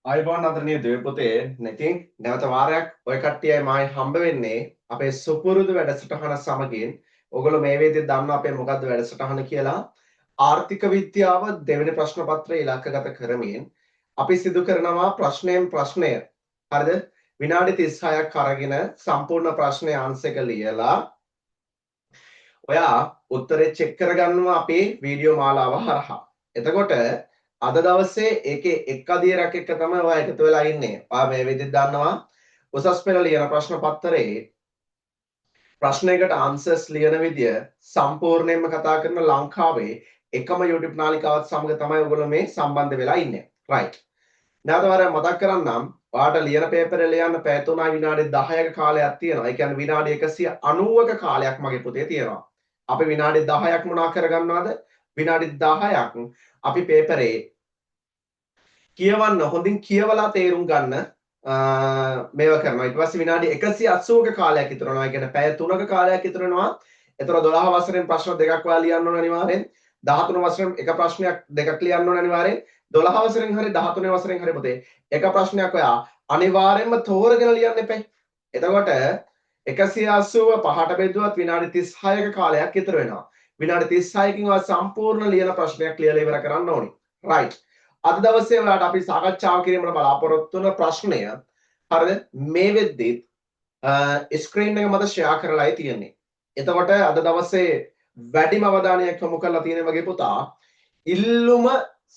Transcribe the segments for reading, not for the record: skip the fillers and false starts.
ආයුබෝවන් ආදරණීය දෙවි පුතේ නැතින් නැවත වාරයක් ඔය කට්ටියයි මායි හම්බ වෙන්නේ අපේ සුපුරුදු වැඩසටහන සමගින්. ඔයගොල්ලෝ මේ වේදිකේ දන්නවා අපේ මොකද්ද වැඩසටහන කියලා. ආර්ථික විද්‍යාව දෙවෙනි ප්‍රශ්න පත්‍රය ඉලක්කගත කරමින් අපි සිදු කරනවා ප්‍රශ්නයෙන් ප්‍රශ්නය. හරිද? විනාඩි 36ක් අරගෙන සම්පූර්ණ ප්‍රශ්නය ආන්සර් එක ලියලා ඔයා උත්තරේ චෙක් කරගන්නවා අපේ වීඩියෝ මාලාව හරහා. එතකොට අද දවසේ ඒකේ එක් අදියරක් එක්ක තමයි ඔයා එකතු වෙලා ඉන්නේ. ඔයා මේ විදිහට දන්නවා උසස් පෙළ ලියන ප්‍රශ්න පත්‍රයේ ප්‍රශ්නයකට ආන්සර්ස් ලියන විදිය සම්පූර්ණයෙන්ම කතා කරන ලංකාවේ එකම YouTube නාලිකාවත් සමග තමයි ඔයගොල්ලෝ මේ සම්බන්ධ වෙලා ඉන්නේ. right. නැවත වරක් මතක් කරන්නම් ඔයාට ලියන පේපරේ ලියන්න පැය 3යි විනාඩි 10ක කාලයක් තියෙනවා. ඒ කියන්නේ විනාඩි 190ක කාලයක් මගේ පුතේ තියෙනවා. අපි විනාඩි 10ක් මොනා කරගන්නවද? විනාඩි 10ක් අපි පේපරේ කියවන්න හොඳින් කියවලා තේරුම් ගන්න මේවා කරනවා. ඊට පස්සේ විනාඩි 180ක කාලයක් ඉතුරු වෙනවා. ඒ කියන්නේ පැය 3ක කාලයක් ඉතුරු වෙනවා. ඒතර 12 වසරෙන් ප්‍රශ්න දෙකක් ඔයා ලියන්න ඕන අනිවාර්යෙන්. 13 වසරෙන් එක ප්‍රශ්නයක් දෙකක් ලියන්න ඕන අනිවාර්යෙන්. 12 වසරෙන් හරි 13 වසරෙන් හරි පුතේ එක ප්‍රශ්නයක් ඔයා අනිවාර්යෙන්ම තෝරගෙන ලියන්න එපා. එතකොට 180 පහට බෙදුවත් විනාඩි 36ක කාලයක් ඉතුරු වෙනවා. විනාඩි 36කින් ඔයා සම්පූර්ණ ලියන ප්‍රශ්නයක් ලියලා ඉවර කරන්න ඕනි. right. අද දවසේ ඔයාලට අපි සාකච්ඡා කිරීමට බලාපොරොත්තු වෙන ප්‍රශ්නය හරිද? මේ වෙද්දී ස්ක්‍රීන් එක මත ෂෙයා කරලායි තියෙන්නේ. එතකොට අද දවසේ වැඩිම අවධානයක් යොමු කරලා තියෙන වගේ පුතා ඉල්ලුම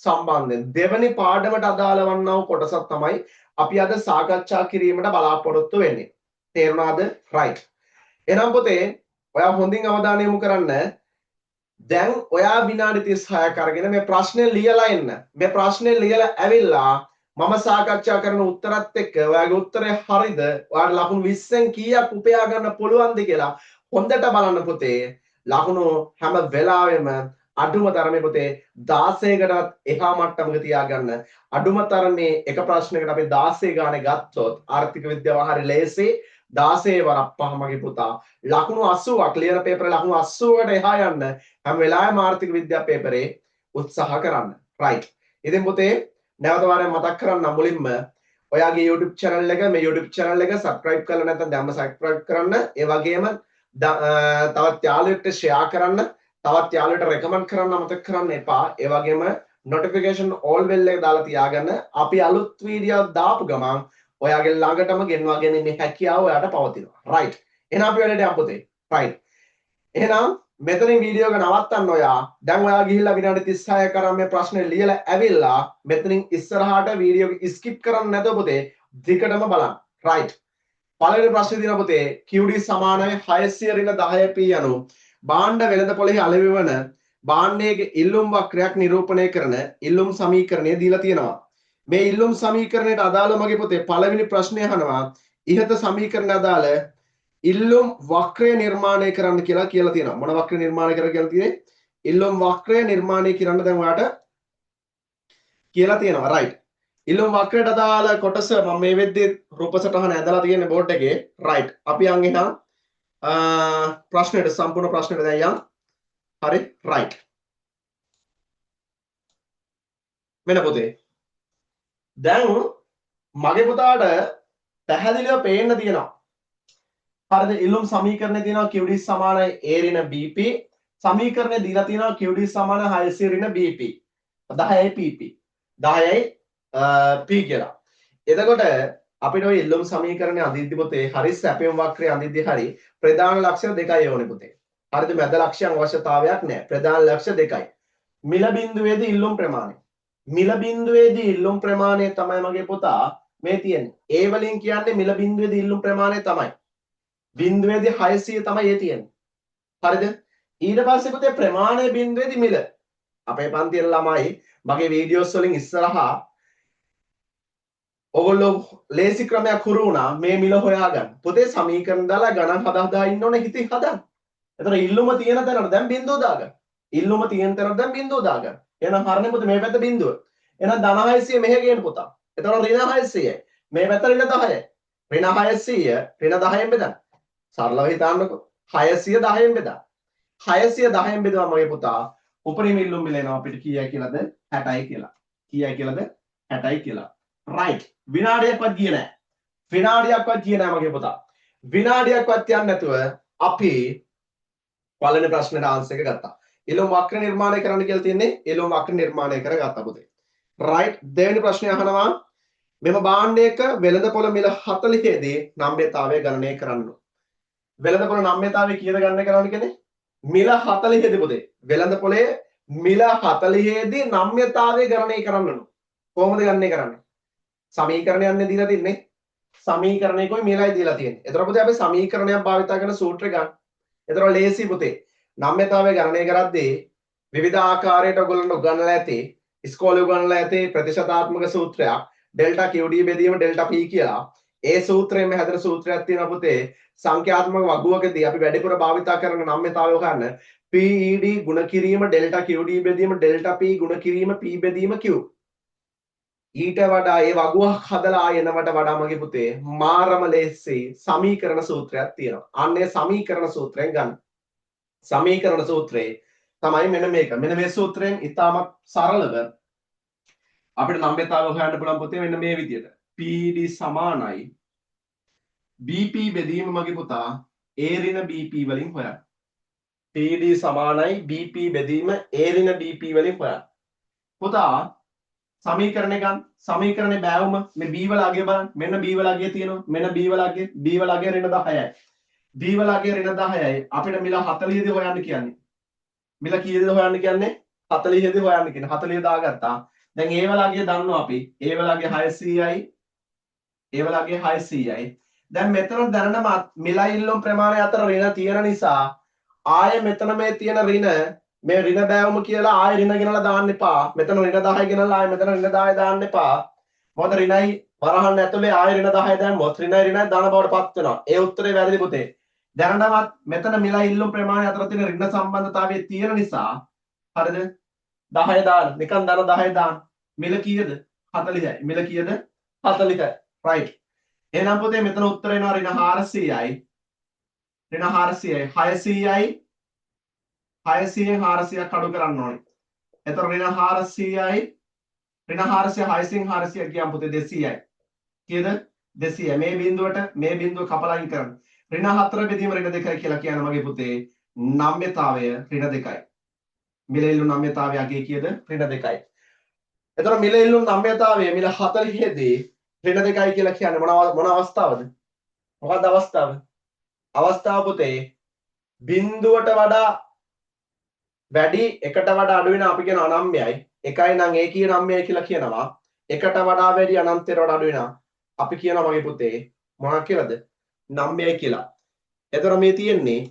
සම්බන්ධයෙන් දෙවනි පාඩමට අදාළ වන්නා වූ කොටසක් තමයි අපි අද සාකච්ඡා කිරීමට බලාපොරොත්තු වෙන්නේ. තේරුණාද? right. එහෙනම් පුතේ ඔයා හොඳින් අවධානය යොමු කරන්න. දැන් ඔයා විනාඩි 36ක් අරගෙන මේ ප්‍රශ්නේ ලියලා එන්න. මේ ප්‍රශ්නේ ලියලා ඇවිල්ලා මම සාකච්ඡා කරන උත්තරත් එක්ක ඔයාගේ උත්තරේ හරිද? ඔයාට ලකුණු 20න් කීයක් උපයා ගන්න පුළුවන්ද කියලා හොඳට බලන්න පුතේ. ලකුණු හැම වෙලාවෙම අඩුම තරමේ පුතේ 16කටත් එහා මට්ටමක තියාගන්න. අඩුම තරමේ එක ප්‍රශ්නයකට අපි 16 ගානේ ගත්තොත් ආර්ථික විද්‍යාව හරිය ලේසි. 16 වරක් පහමගේ පුතා ලකුණු 80ක් ලියන පේපරේ ලකුණු 80කට එහා යන්න හැම වෙලාවෙම ආර්ථික විද්‍යා පේපරේ උත්සාහ කරන්න. right. ඉතින් පුතේ නැවත වාරයක් මතක් කරන්න මුලින්ම ඔයාගේ YouTube channel එක මේ YouTube channel එක subscribe කරලා නැත්නම් දැන්ම subscribe කරන්න. ඒ වගේම තවත් යාළුවෙක්ට share කරන්න. තවත් යාළුවෙක්ට recommend කරන්න අමතක කරන්න එපා. ඒ වගේම notification all bell එක දාලා තියාගන්න. අපි අලුත් වීඩියෝ දාපු ගමන් ඔයාගේ ළඟටම ගෙන්වා ගැනීමේ හැකියාව ඔයාට පවතිනවා. right. එහෙනම් අපි වැඩට යමු පුතේ. right. එහෙනම් මෙතනින් වීඩියෝ එක නවත්තන්න ඔයා. දැන් ඔයා ගිහිල්ලා විනාඩි 36ක් කරන් මේ ප්‍රශ්නේ ලියලා ඇවිල්ලා මෙතනින් ඉස්සරහට වීඩියෝ එක ස්කිප් කරන්න නැතුව පුතේ දිගටම බලන්න. right. පළවෙනි ප්‍රශ්නේ දින පුතේ QD සමානයි 600 ඍණ 10 p යනු භාණ්ඩ වෙළඳපොළෙහි අලෙවි වන භාණ්ඩයේ ඉල්ලුම් වක්‍රයක් නිරූපණය කරන ඉල්ලුම් සමීකරණය දීලා තියෙනවා. මේ ඉල්ලුම් සමීකරණයට අදාළ මගේ පුතේ පළවෙනි ප්‍රශ්නය අහනවා ඉහත සමීකරණ අදාළ ඉල්ලුම් වක්‍රය නිර්මාණය කරන්න කියලා තියෙනවා. මොන වක්‍රය නිර්මාණය කරන්න කියලා තියෙන්නේ? ඉල්ලුම් වක්‍රය නිර්මාණය කරන්න දැන් ඔයාලට කියලා තියෙනවා. right. ඉල්ලුම් වක්‍රයට අදාළ කොටස මම මේ වෙද්දී රූප සටහන ඇඳලා තියෙන බෝඩ් එකේ. right. අපි යන් එහෙනම් ප්‍රශ්නෙට සම්පූර්ණ ප්‍රශ්නෙට දැන් යන්. හරි. right. වෙන පුතේ දැන් මගේ පුතාට පැහැදිලිව පේන්න තියෙනවා. හරිද? ඉල්ලුම් සමීකරණය තියෙනවා QD සමානයි A ඍණ BP. සමීකරණය දීලා තියෙනවා QD සමාන 600 ඍණ BP. 10යි PP. 10යි P කියලා. එතකොට අපිට ওই ඉල්ලුම් සමීකරණය අඳිද්දි පුතේ හරි සැපයුම් වක්‍රය අඳිද්දි හරි ප්‍රධාන ලක්ෂ්‍ය දෙකයි ඕනේ පුතේ. හරිද? මැද ලක්ෂ්‍යයන් අවශ්‍යතාවයක් නැහැ. ප්‍රධාන ලක්ෂ්‍ය දෙකයි. මිල බිඳුවේදී ඉල්ලුම් ප්‍රමාණය. මිල බිඳුවේදී ඉල්ලුම් ප්‍රමාණය තමයි මගේ පුතා මේ තියෙන්නේ. ඒ වලින් කියන්නේ මිල බිඳුවේදී ඉල්ලුම් ප්‍රමාණය තමයි. බිඳුවේදී 600 තමයි ඒ තියෙන්නේ. හරිද? ඊට පස්සේ පුතේ ප්‍රමාණය බිඳුවේදී මිල. අපේ පන්තියේ ළමයි මගේ වීඩියෝස් වලින් ඉස්සරහා ඔයගොල්ලෝ ලේසි ක්‍රමයක් හුරු වුණා මේ මිල හොයාගන්න. පුතේ සමීකරණ දාලා ගණන් හදා ඉන්න ඕනේ හිතින් හදන්න. එතන ඉල්ලුම තියෙන තැනට දැන් බිඳුව දාගන්න. ඉල්ලුම තියෙන තැනට දැන් බිඳුව දාගන්න. එහෙනම් හරනේ පුතේ මේ පැත්ත බිඳුව. එහෙනම් ධන 600 මෙහෙ ගේන්න පුතා. එතන ඍණ 600යි. මේ පැත්ත ඍණ 10යි. ඍණ 600 ඍණ 10ෙන් බෙදන්න. සරලව හිතන්නකෝ. 600 10ෙන් බෙදා. 600 10ෙන් බෙදුවා මගේ පුතා. උපරිම ඉල්ලුම් මිල එනවා අපිට කීයයි කියලාද? 60යි කියලා. කීයයි කියලාද? 60යි කියලා. right විනාඩියක්වත් ගියේ නැහැ. විනාඩියක්වත් ගියේ නැහැ මගේ පුතා. විනාඩියක්වත් යන්නේ නැතුව අපි පළවෙනි ප්‍රශ්නෙට ආන්සර් එක ගත්තා. එළොම් වක්‍ර නිර්මාණය කරන්න කියලා තියෙන්නේ එළොම් වක්‍ර නිර්මාණය කරගත්තා පුතේ. right දෙවෙනි ප්‍රශ්නය අහනවා මෙම භාණ්ඩයක වෙළඳපොළ මිල 40 දී නම්‍යතාවය ගණනය කරන්න. වෙළඳපොළ නම්‍යතාවය කීයද ගණනය කරන්න කියන්නේ? මිල 40 දී පුතේ. වෙළඳපොළේ මිල 40 දී නම්‍යතාවය ගණනය කරන්න ඕන. කොහොමද ගණනය කරන්නේ? සමීකරණයන්නේ දීලා තින්නේ. සමීකරණයකෝයි මිලයි දීලා තියෙන්නේ. එතකොට පුතේ අපි සමීකරණයක් භාවිත කරන සූත්‍රය ගන්න. එතකොට ලේසි පුතේ. නම්‍යතාවය ගණනය කරද්දී විවිධ ආකාරයට ඔයගොල්ලන්ට උගන්වලා ඇති ඉස්කෝලේ උගන්වලා ඇති ප්‍රතිශතාත්මක සූත්‍රයක් ඩෙල්ටා QD බෙදීම ඩෙල්ටා P කියලා. ඒ සූත්‍රයෙන්ම හැදෙන සූත්‍රයක් තියෙනවා පුතේ. සංඛ්‍යාත්මක වගුවකදී අපි වැඩිපුර භාවිත කරන නම්‍යතාවය හොයන්න PED ගුණ කිරීම ඩෙල්ටා QD බෙදීම ඩෙල්ටා P ගුණ කිරීම P බෙදීම Q. ඊට වඩා ඒ වගුවක් හදලා ආයෙනවට වඩා මගේ පුතේ මාරම ලේසි සමීකරණ සූත්‍රයක් තියෙනවා. අන්නේ සමීකරණ සූත්‍රයෙන් ගන්න. සමීකරණ සූත්‍රේ තමයි මෙන්න මේක. මෙන්න මේ සූත්‍රයෙන් ඉතාමත් සරලව අපිට නම්‍යතාවය හොයන්න පුළුවන් පුතේ මෙන්න මේ විදිහට. PD සමානයි BP බෙදීම මගේ පුතා A ඍණ BP වලින් හොයන්න. PD සමානයි BP බෙදීම A ඍණ BP වලින් හොයන්න. පුතා සමීකරණය ගන්න. සමීකරණේ බෑවුම මේ B වල අගය බලන්න. මෙන්න B වල අගය තියෙනවා. මෙන්න B වල අගය. B වල අගය ඍණ 10යි. B වල අගය ඍණ 10යි. අපිට මිල 40 දී හොයන්න කියන්නේ. මිල කීයද හොයන්න කියන්නේ? 40 දී හොයන්න කියන්නේ. 40 දාගත්තා. දැන් A වල අගය දන්නවා අපි. A වල අගය 600යි. A වල අගය 600යි. දැන් මෙතන දැනනම මිලයි ඉල්ලුම් ප්‍රමාණය අතර ඍණ තියෙන නිසා ආයෙ මෙතන මේ තියෙන ඍණ මේ ඍණ බෑවුම කියලා ආයෙ ඍණ ගෙනලා දාන්න එපා. මෙතන ඍණ 10 ගෙනලා ආයෙ මෙතන ඍණ 10 දාන්න එපා. මොකද ඍණයි වරහන් ඇතුලේ ආයෙ ඍණ 10 දැම්මොත් ඍණයි ධන බවට පත් වෙනවා. ඒ උත්තරේ වැරදි පුතේ. දැනනවත් මෙතන මිලයි ඉල්ලුම් ප්‍රමාණය අතර තියෙන ඍණ සම්බන්ධතාවය තියෙන නිසා හරිද? 10 දාන්න. නිකන් ධන 10 දාන්න. මිල කීයද? 40යි. මිල කීයද? 40යි. right. එහෙනම් පුතේ මෙතන උත්තර එනවා ඍණ 400යි. ඍණ 400යි. 600යි. 600න් 400ක් අඩු කරන්න ඕනේ. එතකොට ඍණ 400යි. ඍණ 400 600න් 400 කියන් පුතේ 200යි. කීයද? 200යි. මේ බිඳුවට මේ බිඳුව කපලා අයින් කරන්න. ඍණ 4 බෙදීම ඍණ 2යි කියලා කියන මගේ පුතේ නම්‍යතාවය ඍණ 2යි. මිල ඉල්ලුම් නම්‍යතාවය අගේ කීයද? ඍණ 2යි. එතකොට මිල ඉල්ලුම් නම්‍යතාවය මිල 40 දී ඍණ 2යි කියලා කියන්නේ මොන අවස්ථාවද? මොකක්ද අවස්ථාව? අවස්ථාව පුතේ බිඳුවට වඩා වැඩි එකට වඩා අඩු වෙන අපි කියන අනම්‍යයි. එකයි නම් ඒ කියන නම්‍යයි කියලා කියනවා. එකට වඩා වැඩි අනන්තයට වඩා අඩු වෙනවා. අපි කියනවා මගේ පුතේ මොනවා කියලාද? නම්‍යයි කියලා. එතකොට මේ තියෙන්නේ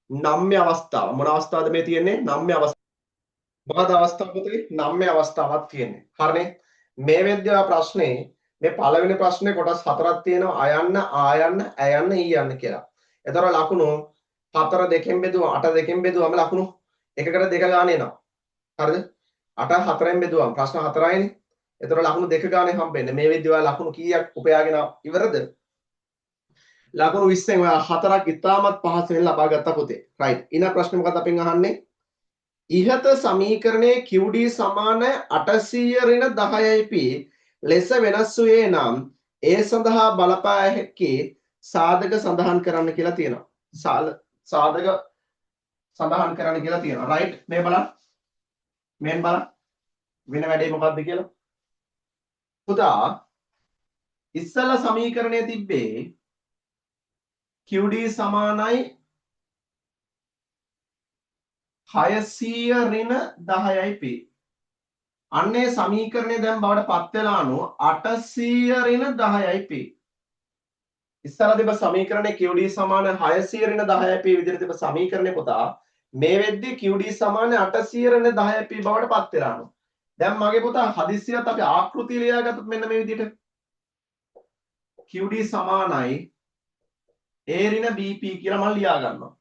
නම්‍ය අවස්ථාව. මොන අවස්ථාවද මේ තියෙන්නේ? නම්‍ය අවස්ථාව. මොකද අවස්ථාව පුතේ? නම්‍ය අවස්ථාවක් තියෙන්නේ. හරිනේ? මේ වෙද්දී ප්‍රශ්නේ මේ පළවෙනි ප්‍රශ්නේ කොටස් හතරක් තියෙනවා. අයන්න, ආයන්න, ඇයන්න, ඊයන්න කියලා. එතකොට ලකුණු 4 2කින් බෙදුවා 8 2කින් බෙදුවාම ලකුණු එකකට දෙක ගාන එනවා. හරිද? 8 4ෙන් බෙදුවාම ප්‍රශ්න 4යිනේ. එතකොට ලකුණු දෙක ගානේ හම්බෙන්නේ. මේ විදිහට ලකුණු කීයක් උපයාගෙන ඉවරද? ලකුණු 20න් ඔයා 4ක් ඉතාමත් පහසුවෙන් ලබා ගත්තා පුතේ. right. ඊළඟ ප්‍රශ්නේ මොකක්ද අපෙන් අහන්නේ? ඉහත සමීකරණයේ QD සමාන 800 ඍණ 10යි P ලෙස වෙනස් වූයේ නම් ඒ සඳහා බලපෑ හැකි සාධක සඳහන් කරන්න කියලා තියෙනවා. සාධක සඳහන් කරන්න කියලා තියෙනවා. right. මේ බලන්න. මෙන් බලන්න. වෙන වැඩේ මොකද්ද කියලා. පුතා ඉස්සලා සමීකරණයේ තිබ්බේ QD සමානයි 600 ඍණ 10යි P. අන්නේ සමීකරණය දැන් බවට පත් වෙලා අනු 800 ඍණ 10යි P. ඉස්සලා තිබ්බ සමීකරණේ QD සමාන 600 ඍණ 10යි P විදිහට තිබ්බ සමීකරණේ පුතා මේ වෙද්දී QD සමාන 800 ඍණ 10යි P බවට පත් වෙලා අනු. දැන් මගේ පුතා හදිස්සියට අපි ආකෘතිය ලියාගත්තොත් මෙන්න මේ විදිහට QD සමානයි A ඍණ BP කියලා මම ලියා ගන්නවා.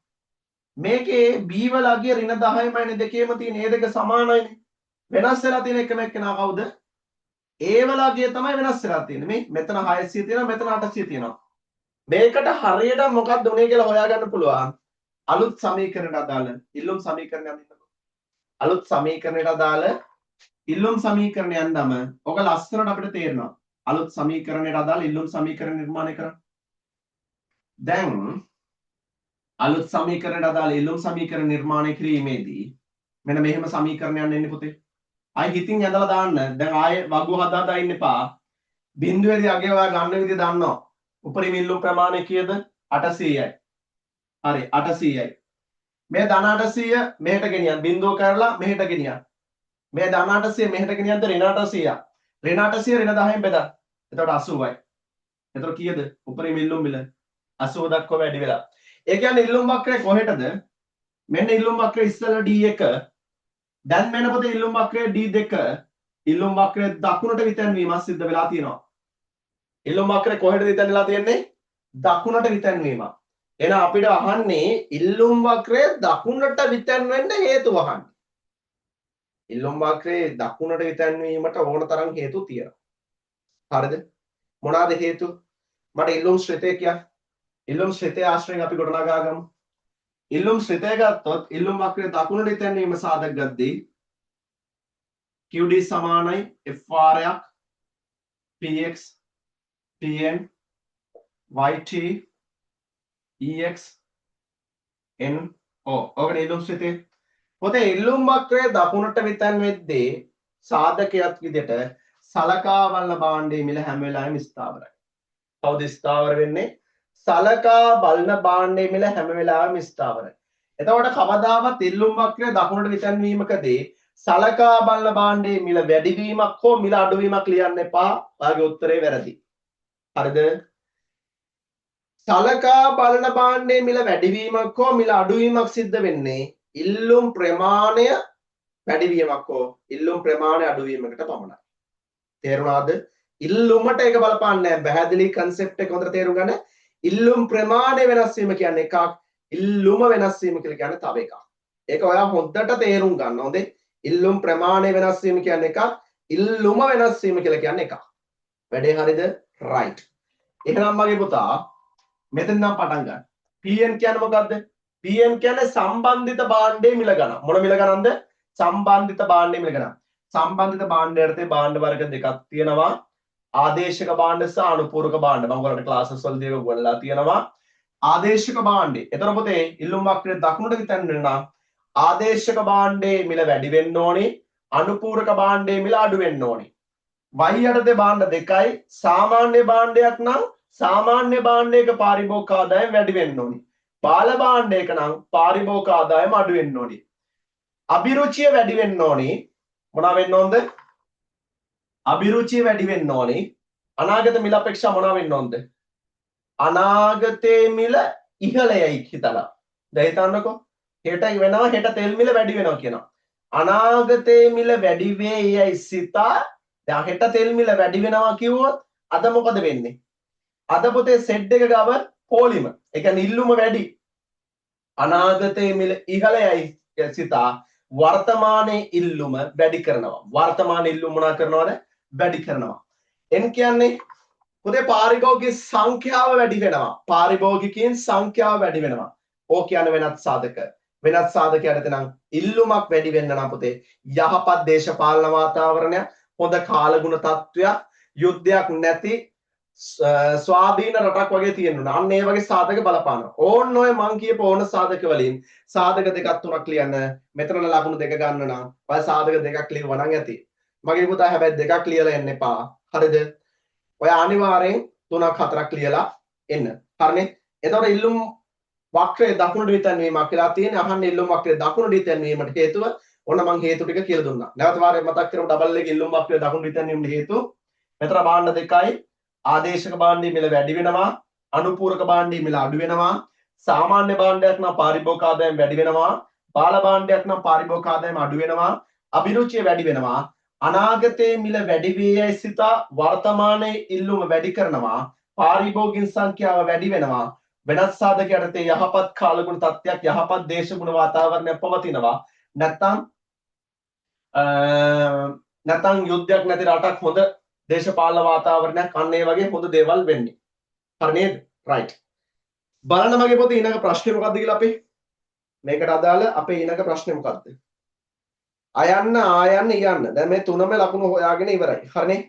මේකේ B වල අගය ඍණ 10යිමයිනේ දෙකේම තියෙන. ඒ දෙක සමානයිනේ. වෙනස් වෙලා තියෙන එකම එක්කෙනා කවුද? A වල අගය තමයි වෙනස් වෙලා තියෙන්නේ. මේ මෙතන 600 තියෙනවා මෙතන 800 තියෙනවා. මේකට හරියට මොකක්ද උනේ කියලා හොයාගන්න පුළුවන්. අලුත් සමීකරණයට අදාළ ඉල්ලුම් සමීකරණයක් දෙන්නකො. අලුත් සමීකරණයට අදාළ ඉල්ලුම් සමීකරණයක් යන්නම ඔක ලස්සනට අපිට තේරෙනවා. අලුත් සමීකරණයට අදාළ ඉල්ලුම් සමීකරණ නිර්මාණය කරන්න. දැන් අලුත් සමීකරණයට අදාළ ඉල්ලුම් සමීකරණ නිර්මාණය කිරීමේදී මෙන්න මෙහෙම සමීකරණයක් එන්නේ පුතේ. ආයි හිතින් ඇදලා දාන්න. දැන් ආයේ වගු හදාදා ඉන්න එපා. බිඳුවේදී අගේ ඔයා ගන්න විදිහ දන්නවා. උපරිම ඉල්ලුම් ප්‍රමාණය කීයද? 800යි. හරි 800යි. මේ ධන 800 මෙහෙට ගෙනියන්න. බිඳුව කරලා මෙහෙට ගෙනියන්න. මේ ධන 800 මෙහෙට ගෙනියද්ද ඍණ 800ක්. ඍණ 800 ඍණ 10න් බෙදා. එතකොට 80යි. එතකොට කීයද? උපරිම ඉල්ලුම් මිල 80 දක්වා වැඩි වෙලා. ඒ කියන්නේ ඉල්ලුම් වක්‍රය කොහෙටද? මෙන්න ඉල්ලුම් වක්‍රය ඉස්සෙල්ලා D1. දැන් මෙන්න පොතේ ඉල්ලුම් වක්‍රය D2. ඉල්ලුම් වක්‍රය දකුණට විතැන්වීමක් සිද්ධ වෙලා තියෙනවා. ඉල්ලුම් වක්‍රය කොහෙටද විතැන්වලා තියෙන්නේ? දකුණට විතැන්වීමක්. එහෙනම් අපිට අහන්නේ ඉල්ලුම් වක්‍රය දකුණට විතැන්වෙන්න හේතුව අහන්නේ. ඉල්ලුම් වක්‍රයේ දකුණට විතැන්වීමට ඕන තරම් හේතු තියෙනවා. හරිද? මොනවාද හේතු? මට ඉල්ලුම් ශ්‍රිතය කියන්න. ඉල්ලුම් ශ්‍රිතය ආශ්‍රයෙන් අපි ගොඩනගා ගමු. ඉල්ලුම් ශ්‍රිතය ගත්තොත් ඉල්ලුම් වක්‍රයේ දකුණට විතැන්වීම සාධක ගද්දී QD සමානයි F වාරයක් PX PN YT EX NO. ඔකට ඉල්ලුම් ශ්‍රිතය. පොතේ ඉල්ලුම් වක්‍රයේ දකුණට විතැන්වෙද්දී සාධකයක් විදිහට සලකා බලන භාණ්ඩයේ මිල හැම වෙලාවෙම ස්ථාවරයි. කවුද ස්ථාවර වෙන්නේ? සලකා බලන භාණ්ඩයේ මිල හැම වෙලාවෙම ස්ථාවරයි. එතකොට කවදාවත් ඉල්ලුම් වක්‍රය දකුණට විතැන්වීමකදී සලකා බලන භාණ්ඩයේ මිල වැඩිවීමක් හෝ මිල අඩුවීමක් ලියන්න එපා. ඔයාගේ උත්තරේ වැරදි. හරිද? සලකා බලන භාණ්ඩයේ මිල වැඩිවීමක් හෝ මිල අඩුවීමක් සිද්ධ වෙන්නේ ඉල්ලුම් ප්‍රමාණය වැඩිවීමක් හෝ ඉල්ලුම් ප්‍රමාණය අඩුවීමකට පමණයි. තේරුණාද? ඉල්ලුමට ඒක බලපාන්නේ නැහැ. පැහැදිලි concept එක හොඳට තේරුම් ගන්න. ඉල්ලුම් ප්‍රමාණය වෙනස් වීම කියන්නේ එකක්, ඉල්ලුම වෙනස් වීම කියලා කියන්නේ තව එකක්. ඒක ඔයා හොඳට තේරුම් ගන්න. හොඳේ? ඉල්ලුම් ප්‍රමාණය වෙනස් වීම කියන්නේ එකක්, ඉල්ලුම වෙනස් වීම කියලා කියන්නේ එකක්. වැඩේ හරිද? right. එහෙනම් මගේ පුතා මෙතෙන් නම් පටන් ගන්න. PN කියන්නේ මොකද්ද? PN කියන්නේ සම්බන්ධිත භාණ්ඩයේ මිල ගණන. මොන මිල ගණන්ද? සම්බන්ධිත භාණ්ඩයේ මිල ගණන. සම්බන්ධිත භාණ්ඩ යටතේ භාණ්ඩ වර්ග දෙකක් තියෙනවා. ආදේශක භාණ්ඩ සහ අනුපූරක භාණ්ඩ. මම ඔයාලට ක්ලාසස් වලදී ඒක ගොඩලා තියෙනවා. ආදේශක භාණ්ඩේ. එතකොට පොතේ ඉල්ලුම් වක්‍රයේ දකුණට විතැන් වෙනවා. ආදේශක භාණ්ඩයේ මිල වැඩි වෙන්න ඕනේ. අනුපූරක භාණ්ඩයේ මිල අඩු වෙන්න ඕනේ. y යටතේ භාණ්ඩ දෙකයි. සාමාන්‍ය භාණ්ඩයක් නම් සාමාන්‍ය භාණ්ඩයක පාරිභෝගික ආදායම වැඩි වෙන්න ඕනේ. බාල භාණ්ඩයක නම් පාරිභෝගික ආදායම අඩු වෙන්න ඕනේ. අභිරුචිය වැඩි වෙන්න ඕනේ. මොනවා වෙන්න ඕනද? අභිරුචිය වැඩි වෙන්න ඕනේ. අනාගත මිල අපේක්ෂා මොනවා වෙන්න ඕනද? අනාගතයේ මිල ඉහළයයි හිතලා. දැන් හිතන්නකෝ. හෙට වෙනවා හෙට තෙල් මිල වැඩි වෙනවා කියනවා. අනාගතයේ මිල වැඩි වෙයියි සිතා. දැන් හෙට තෙල් මිල වැඩි වෙනවා කිව්වොත් අද මොකද වෙන්නේ? අද පොතේ සෙට් එක ගාව පොලිම. ඒ කියන්නේ ඉල්ලුම වැඩි. අනාගතයේ මිල ඉහළයයි සිතා වර්තමානයේ ඉල්ලුම වැඩි කරනවා. වර්තමාන ඉල්ලුම මොනවා කරනවද? වැඩි කරනවා. එන් කියන්නේ පොතේ පාරිභෝගික සංඛ්‍යාව වැඩි වෙනවා. පාරිභෝගිකයන් සංඛ්‍යාව වැඩි වෙනවා. ඕක කියන්නේ වෙනත් සාධක. වෙනත් සාධකයට නම් ඉල්ලුමක් වැඩි වෙන්න නම් පොතේ යහපත් දේශපාලන වාතාවරණයක්, හොඳ කාලගුණ තත්ත්වයක්, යුද්ධයක් නැති ස්වාධීන රටක් වගේ තියෙන්න. අන්න ඒ වගේ සාධක බලපානවා. ඕන්න ඔය මං කියපු ඕන සාධක වලින් සාධක දෙකක් තුනක් ලියන්න. මෙතන ලකුණු දෙක ගන්න නම් ඔය සාධක දෙකක් ලියවනම් ඇති. මගේ පුතා හැබැයි දෙකක් ලියලා එන්න එපා. හරිද? ඔය අනිවාර්යෙන් 3ක් 4ක් ලියලා එන්න. හරිනේ? එතකොට ඉල්ලුම් වක්‍රයේ දකුණට විතැන්වීමක් කියලා තියෙන්නේ. අහන්නේ ඉල්ලුම් වක්‍රයේ දකුණට විතැන්වීමට හේතුව ඔන්න මං හේතු ටික කියලා දුන්නා. නැවත වාරයක් මතක් කරමු ඩබල් එක ඉල්ලුම් වක්‍රයේ දකුණට විතැන්වීමට හේතු. මෙතන භාණ්ඩ දෙකයි. ආදේශක භාණ්ඩයේ මිල වැඩි වෙනවා. අනුපූරක භාණ්ඩයේ මිල අඩු වෙනවා. සාමාන්‍ය භාණ්ඩයක් නම් පාරිභෝගික ආදායම වැඩි වෙනවා. බාල භාණ්ඩයක් නම් පාරිභෝගික ආදායම අඩු වෙනවා. අභිරුචිය වැඩි වෙනවා. අනාගතයේ මිල වැඩි වේයයි සිතා වර්තමානයේ ඉල්ලුම වැඩි කරනවා. පාරිභෝගික සංඛ්‍යාව වැඩි වෙනවා. වෙනත් සාධක යටතේ යහපත් කාලගුණ තත්ත්වයක්, යහපත් දේශගුණ වාතාවරණයක් පවතිනවා. නැත්නම් යුද්ධයක් නැති රටක්, හොඳ දේශපාලන වාතාවරණයක්, අන්න ඒ වගේ හොඳ දේවල් වෙන්නේ. හරි නේද? right. බලන්න මගේ පොතේ ඊළඟ ප්‍රශ්නේ මොකක්ද කියලා අපේ. මේකට අදාළ අපේ ඊළඟ ප්‍රශ්නේ මොකක්ද? අයන්න, ආයන්න, යන්න. දැන් මේ තුනම ලකුණු හොයාගෙන ඉවරයි. හරිනේ?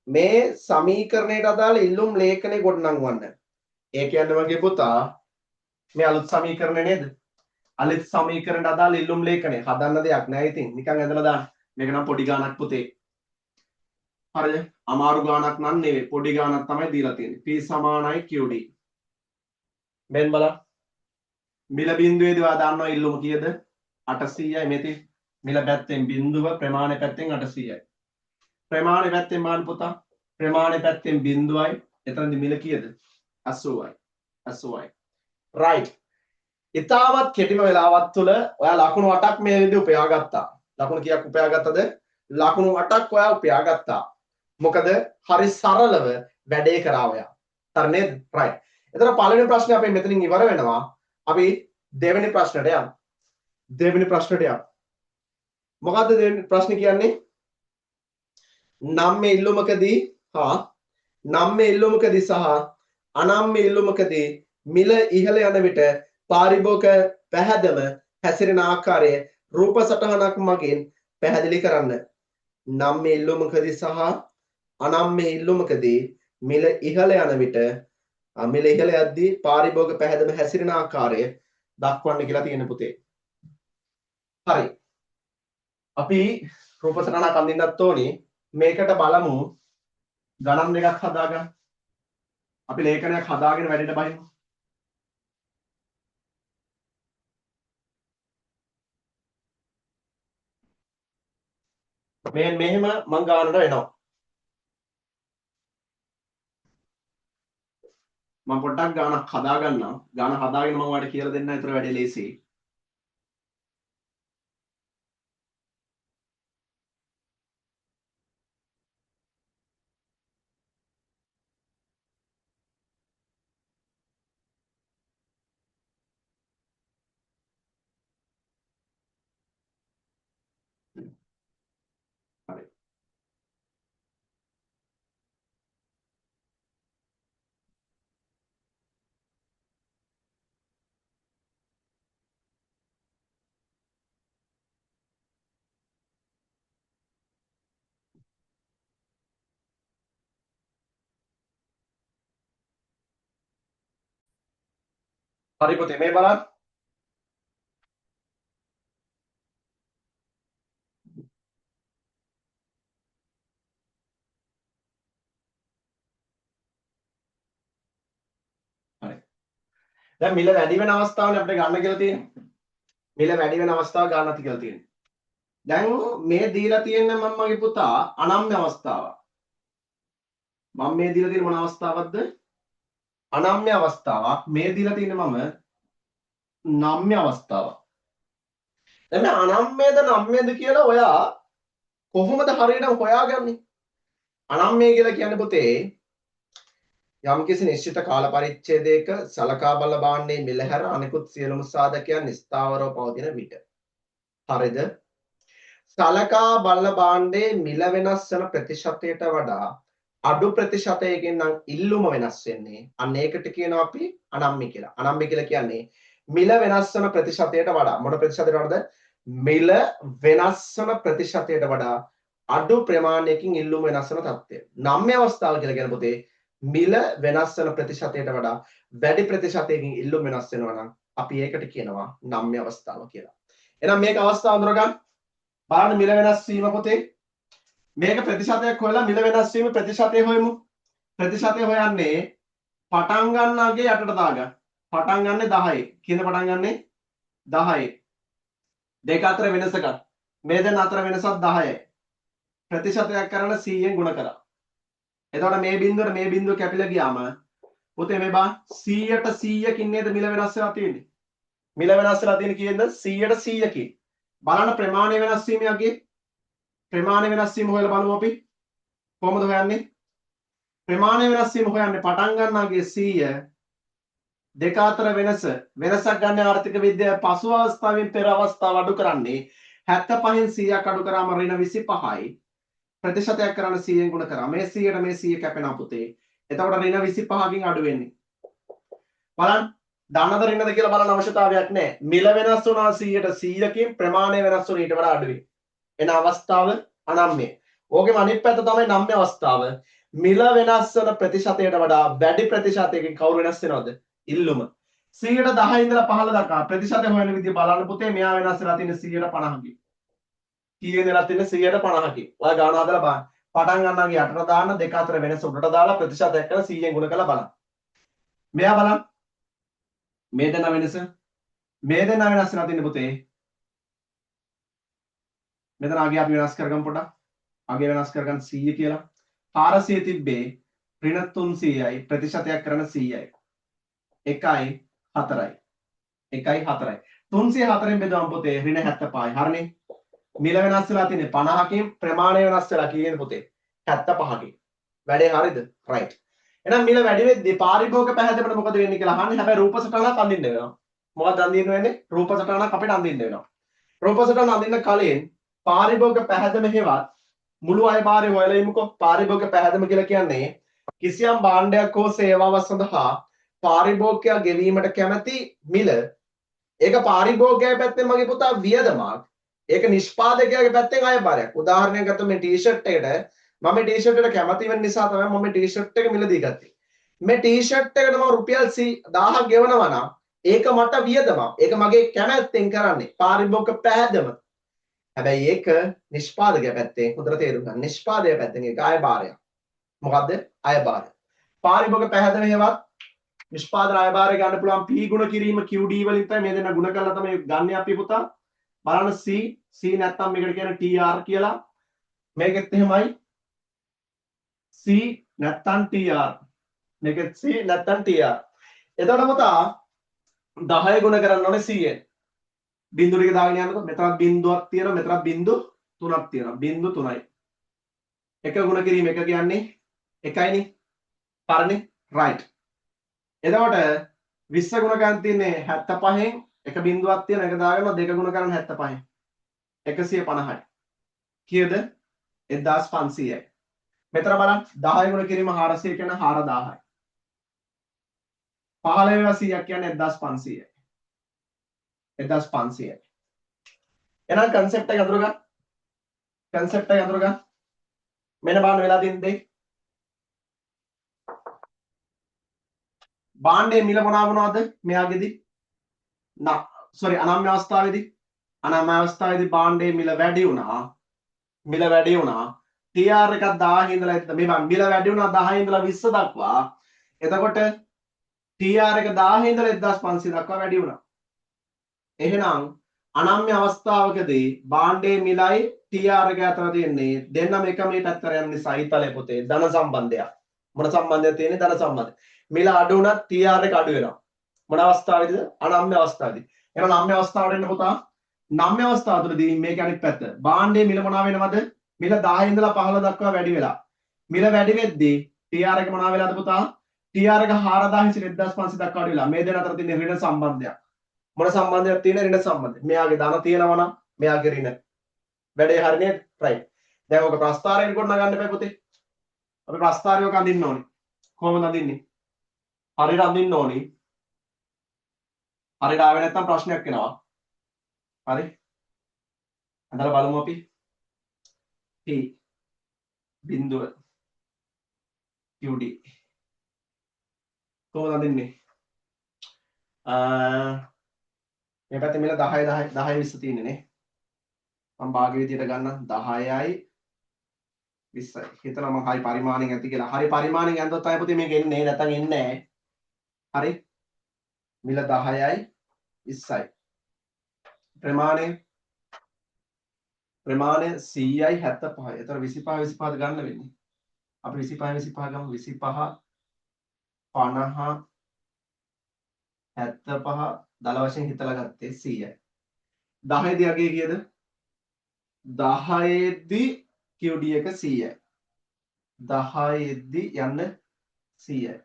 මේ සමීකරණයට අදාළ ඉල්ලුම් ලේඛනය ගොඩනංවන්න. ඒ කියන්නේ මගේ පුතා මේ අලුත් සමීකරණය නේද? අලුත් සමීකරණයට අදාළ ඉල්ලුම් ලේඛනය හදන්න දෙයක් නෑ ඉතින්. නිකන් ඇදලා දාන්න. මේක නම් පොඩි ගාණක් පුතේ. හරිද? අමාරු ගාණක් නම් නෙවෙයි. පොඩි ගාණක් තමයි දීලා තියෙන්නේ. P සමානයි QD. මෙන්න බලන්න. මිල බිඳුවේදී ඔයා දන්නවා ඉල්ලුම කීයද? 800යි මෙතේ. මිල පැත්තෙන් බිඳුව ප්‍රමාණය පැත්තෙන් 800යි. ප්‍රමාණය පැත්තෙන් බලන්න පුතා. ප්‍රමාණය පැත්තෙන් බිඳුවයි. එතනදි මිල කීයද? 80යි. 80යි. right. ඉතාමත් කෙටිම වෙලාවක් තුළ ඔයා ලකුණු 8ක් මේ විදිහට උපයා ගත්තා. ලකුණු කීයක් උපයා ගත්තද? ලකුණු 8ක් ඔයා උපයා ගත්තා. මොකද හරි සරලව වැඩේ කරා ඔයා. හරි නේද? right. එතන පළවෙනි ප්‍රශ්නේ අපි මෙතනින් ඉවර වෙනවා. අපි දෙවෙනි ප්‍රශ්නට යමු. දෙවෙනි ප්‍රශ්නට යමු. මොකද්ද දෙවෙනි ප්‍රශ්නේ කියන්නේ? නම්ම්‍ය ඉල්ලුමකදී නම්ම්‍ය ඉල්ලුමකදී සහ අනම්ම්‍ය ඉල්ලුමකදී මිල ඉහළ යන විට පාරිභෝගික පැහැදම හැසිරෙන ආකාරය රූප සටහනක් මගින් පැහැදිලි කරන්න. නම්ම්‍ය ඉල්ලුමකදී සහ අනම්ම්‍ය ඉල්ලුමකදී මිල ඉහළ යන විට මිල ඉහළ යද්දී පාරිභෝගික පැහැදම හැසිරෙන ආකාරය දක්වන්න කියලා තියෙන පුතේ. හරි. අපි රූප සටහනක් අඳින්නත් ඕනේ. මේකට බලමු ගණන් දෙකක් හදාගන්න. අපි ලේඛනයක් හදාගෙන වැඩේට බහිමු. මෙහෙම මං ගානට එනවා. මම පොඩ්ඩක් ගානක් හදාගන්නම්. ගාන හදාගෙන මම ඔයාලට කියලා දෙන්න. ඒතර වැඩේ ලේසියි. හරි. හරි පුතේ මේ බලන්න. හරි. දැන් මිල වැඩි වෙන අවස්ථාවනේ අපිට ගන්න කියලා තියෙන්නේ. මිල වැඩි වෙන අවස්ථාව ගන්නත් කියලා තියෙන්නේ. දැන් මේ දීලා තියෙන මගේ පුතා අනම්‍ය අවස්ථාවක්. මම මේ දීලා තියෙන මොන අවස්ථාවක්ද? අනම්‍ය අවස්ථාවක්. මේ දීලා තියෙන මම නම්‍ය අවස්ථාවක්. දැන් මේ අනම්‍යද නම්‍යද කියලා ඔයා කොහොමද හරියටම හොයාගන්නේ? අනම්‍ය කියලා කියන්නේ පුතේ යම්කිසි නිශ්චිත කාල පරිච්ඡේදයක සලකා බල බාන්නේ මිල හැර අනිකුත් සියලුම සාධකයන් ස්ථාවරව පවතින විට. හරිද? සලකා බල බාන්නේ මිල වෙනස් වෙන ප්‍රතිශතයට වඩා අඩු ප්‍රතිශතයකින් නම් ඉල්ලුම වෙනස් වෙන්නේ. අන්න ඒකට කියනවා අපි අනම්‍ය කියලා. අනම්‍ය කියලා කියන්නේ මිල වෙනස් වෙන ප්‍රතිශතයට වඩා මොන ප්‍රතිශතයට වඩාද? මිල වෙනස් වෙන ප්‍රතිශතයට වඩා අඩු ප්‍රමාණයකින් ඉල්ලුම වෙනස් වෙන තත්ත්වය. නම්‍ය අවස්ථාව කියලා කියන පොතේ මිල වෙනස් වෙන ප්‍රතිශතයට වඩා වැඩි ප්‍රතිශතයකින් ඉල්ලුම වෙනස් වෙනවා නම් අපි ඒකට කියනවා නම්‍ය අවස්ථාව කියලා. එහෙනම් මේක අවස්ථාව අඳුරගන්න. බලන්න මිල වෙනස් වීම පොතේ මේක ප්‍රතිශතයක් හොයලා මිල වෙනස් වීම ප්‍රතිශතය හොයමු. ප්‍රතිශතය හොයන්නේ පටන් ගන්නගේ යටට දාගන්න. පටන් ගන්න 10. කීයද පටන් ගන්නෙ? 10. දෙක අතර වෙනස ගන්න. මේ දෙන්න අතර වෙනසක් 10යි. ප්‍රතිශතයක් කරන 100ෙන් ගුණ කරා. එතකොට මේ බිඳුවට මේ බිඳුව කැපිලා ගියාම පුතේ මේ බා 100ට 100කින් නේද මිල වෙනස් වෙලා තියෙන්නේ. මිල වෙනස් වෙලා තියෙන්නේ කීයද? 100ට 100කින්. බලන්න ප්‍රමාණය වෙනස් වීම යගේ ප්‍රමාණය වෙනස් වීම හොයලා බලමු අපි. කොහොමද හොයන්නේ? ප්‍රමාණය වෙනස් වීම හොයන්නේ පටන් ගන්නාගේ 100 දෙක අතර වෙනසක් ගන්න ආර්ථික විද්‍යාවේ පසු අවස්ථාවෙන් පෙර අවස්ථාව අඩු කරන්නේ 75න් 100ක් අඩු කරාම ඍණ 25යි. ප්‍රතිශතයක් කරන්න 100ෙන් ගුණ කරා. මේ 100ට මේ 100 කැපෙනවා පුතේ. එතකොට ඍණ 25කින් අඩු වෙන්නේ. බලන්න ධනද ඍණද කියලා බලන්න අවශ්‍යතාවයක් නැහැ. මිල වෙනස් වුණා 100ට 100කින් ප්‍රමාණය වෙනස් වුණ ඊට වඩා අඩුයි. එන අවස්ථාව අනම්‍ය. ඕකේ අනිත් පැත්ත තමයි 9 අවස්ථාව. මිල වෙනස් වන ප්‍රතිශතයට වඩා වැඩි ප්‍රතිශතයකින් කවුරු වෙනස් වෙනවද? ඉල්ලුම. 110 ඉඳලා 15 දක්වා ප්‍රතිශතය හොයන විදිය බලන්න පුතේ. මෙයා වෙනස් වෙලා තියෙන්නේ 150කින්. කීයෙන් වෙනස් වෙන්නේ 150කින්. ඔයා ගාන හදලා බලන්න. පටන් ගන්නාගේ 8ට දාන්න දෙක අතර වෙනස උඩට දාලා ප්‍රතිශතයක් කරලා 100ෙන් ගුණ කරලා බලන්න. මෙයා බලන්න. මේ දෙන වෙනස. මේ දෙන වෙනස් වෙලා තියෙන්නේ පුතේ. මෙතන අගේ අපි වෙනස් කරගමු පොඩ්ඩක්. අගේ වෙනස් කරගන්න 100 කියලා. 400 තිබ්බේ ඍණ 300යි ප්‍රතිශතයක් කරන 100යි. 1යි 4යි. 1යි 4යි. 304න් බෙදුවම පුතේ ඍණ 75යි. හරිනේ. මිල වෙනස් වෙලා තියෙන්නේ 50කින් ප්‍රමාණය වෙනස් වෙලා කීයද පුතේ? 75කින්. වැඩේ හරිද? right. එහෙනම් මිල වැඩි වෙද්දී පාරිභෝගික පැහැදෙන්න මොකද වෙන්නේ කියලා අහන්නේ. හැබැයි රූප සටහනක් අඳින්න වෙනවා. මොකක්ද අඳින්න වෙන්නේ? රූප සටහනක් අපිට අඳින්න වෙනවා. රූප සටහන අඳින්න කලින් පාරිභෝගික පැහැදෙම හේවත් මුළු අයභාරය හොයලා ඉමුකෝ. පාරිභෝගික පැහැදෙම කියලා කියන්නේ කිසියම් භාණ්ඩයක් හෝ සේවාවක් සඳහා පාරිභෝගිකයා ගෙවීමට කැමැති මිල. ඒක පාරිභෝගිකයා පැත්තෙන් මගේ පුතා වියදමක්. ඒක නිෂ්පාදකයාගේ පැත්තෙන් අයභාරයක්. උදාහරණයක් ගත්තොත් මේ ටී-ෂර්ට් එකට මම මේ ටී-ෂර්ට් එකට කැමති වෙන නිසා තමයි මම මේ ටී-ෂර්ට් එක මිලදී ගත්තේ. මේ ටී-ෂර්ට් එකට මම රුපියල් 1000ක් ගෙවනවා නම් ඒක මට වියදමක්. ඒක මගේ කැමැත්තෙන් කරන්නේ. පාරිභෝගික පැහැදම. හැබැයි ඒක නිෂ්පාදකයා පැත්තෙන් හොඳට තේරුම් ගන්න. නිෂ්පාදකයා පැත්තෙන් ඒක අයභාරයක්. මොකද්ද? අයභාරය. පාරිභෝගික පැහැදම හේවත් නිෂ්පාදන අයභාරය ගන්න පුළුවන් P ගුණ කිරීම QD වලින් තමයි මේ දෙන්න ගුණ කරලා තමයි ගන්න අපි පුතා. බලන්න C නැත්තම් මේකට කියන්නේ TR කියලා. මේකෙත් එහෙමයි. C නැත්තම් TR. මේකෙත් C නැත්තම් TR. එතකොට පුතා 10 ගුණ කරන්න ඕනේ 100ෙන්. බිංදු ටික දාගෙන යනකොට මෙතනත් බිංදුවක් තියෙනවා මෙතනත් බිංදු 3ක් තියෙනවා. බිංදු 3යි. එක ගුණ කිරීම එක කියන්නේ එකයිනේ. හරිනේ? right. එතකොට 20 ගුණ කරන් තියන්නේ 75න් එක බිංදුවක් තියෙන එක දාගන්නවා දෙක ගුණ කරන් 75න් 150යි. කීයද? 1500යි. මෙතන බලන්න 10 ගුණ කිරීම 400 කියන 4000යි. 15 100ක් කියන්නේ 1500යි. 1500යි. එහෙනම් concept එක අඳුර ගන්න. concept එක අඳුර ගන්න. මෙන්න බලන්න වෙලා තියෙන දේ. භාණ්ඩයේ මිල මොනවාද මෙයාගේදී? අනම්‍ය අවස්ථාවේදී භාණ්ඩයේ මිල වැඩි වුණා. TR එකක් 1000 ඉඳලා මේ මිල වැඩි වුණා 10 ඉඳලා 20 දක්වා. එතකොට TR එක 1000 ඉඳලා 1500 දක්වා වැඩි වුණා. එහෙනම් අනම්‍ය අවස්ථාවකදී භාණ්ඩයේ මිලයි TR එක අතර තියෙන්නේ දෙන්නම එක මේ පැත්තට යන නිසා ඊතලේ පුතේ ධන සම්බන්ධයක්. මොන සම්බන්ධයක් තියෙන්නේ? ධන සම්බන්ධය. මිල අඩු වුණත් TR එක අඩු වෙනවා. මොන අවස්ථාවේදීද? අනම්‍ය අවස්ථාවේදී. එහෙනම් නම්‍ය අවස්ථාවට එන්න පුතා. නම්‍ය අවස්ථාව තුළදී මේක අනිත් පැත්ත. භාණ්ඩයේ මිල මොනවා වෙනවද? මිල 10 ඉඳලා 15 දක්වා වැඩි වෙලා. මිල වැඩි වෙද්දී TR එක මොනවා වෙලාද පුතා? TR එක 4000 සිට 1500 දක්වා වැඩි වෙලා. මේ දෙක අතර තියෙන ඍණ සම්බන්ධයක්. මොන සම්බන්ධයක් තියෙන? ඍණ සම්බන්ධය. මෙයාගේ ධන තියෙනවා නම් මෙයාගේ ඍණ. වැඩේ හරිනේ? right. දැන් ඔක ප්‍රස්ථාරයෙන් ගොඩනගන්න එපා පුතේ. අපි ප්‍රස්ථාරයක අඳින්න ඕනේ. කොහොමද අඳින්නේ? හරියට අඳින්න ඕනේ. හරියට ආවේ නැත්නම් ප්‍රශ්නයක් එනවා. හරි? අඳලා බලමු අපි. P බිඳුව QD කොහොමද අඳින්නේ? මේ පැත්තේ මිල 10 20 තියෙන්නේ නේ. මම භාග විදියට ගන්න 10යි 20යි. හිතනවා මම හරි පරිමාණයෙන් ඇති කියලා. හරි පරිමාණයෙන් ඇඳුවත් අය පුතේ මේක එන්නේ නැත්නම් එන්නේ නැහැ. හරි? මිල 10යි 20යි. ප්‍රමාණය 100යි 75යි. ඒතර 25 25ද ගන්න වෙන්නේ. අපි 25 25 ගමු. 25 50 75 දල වශයෙන් හිතලා ගත්තේ 100යි. 10 දී අගේ කීයද? 10 දී QD එක 100යි. 10 දී යන්න 100යි.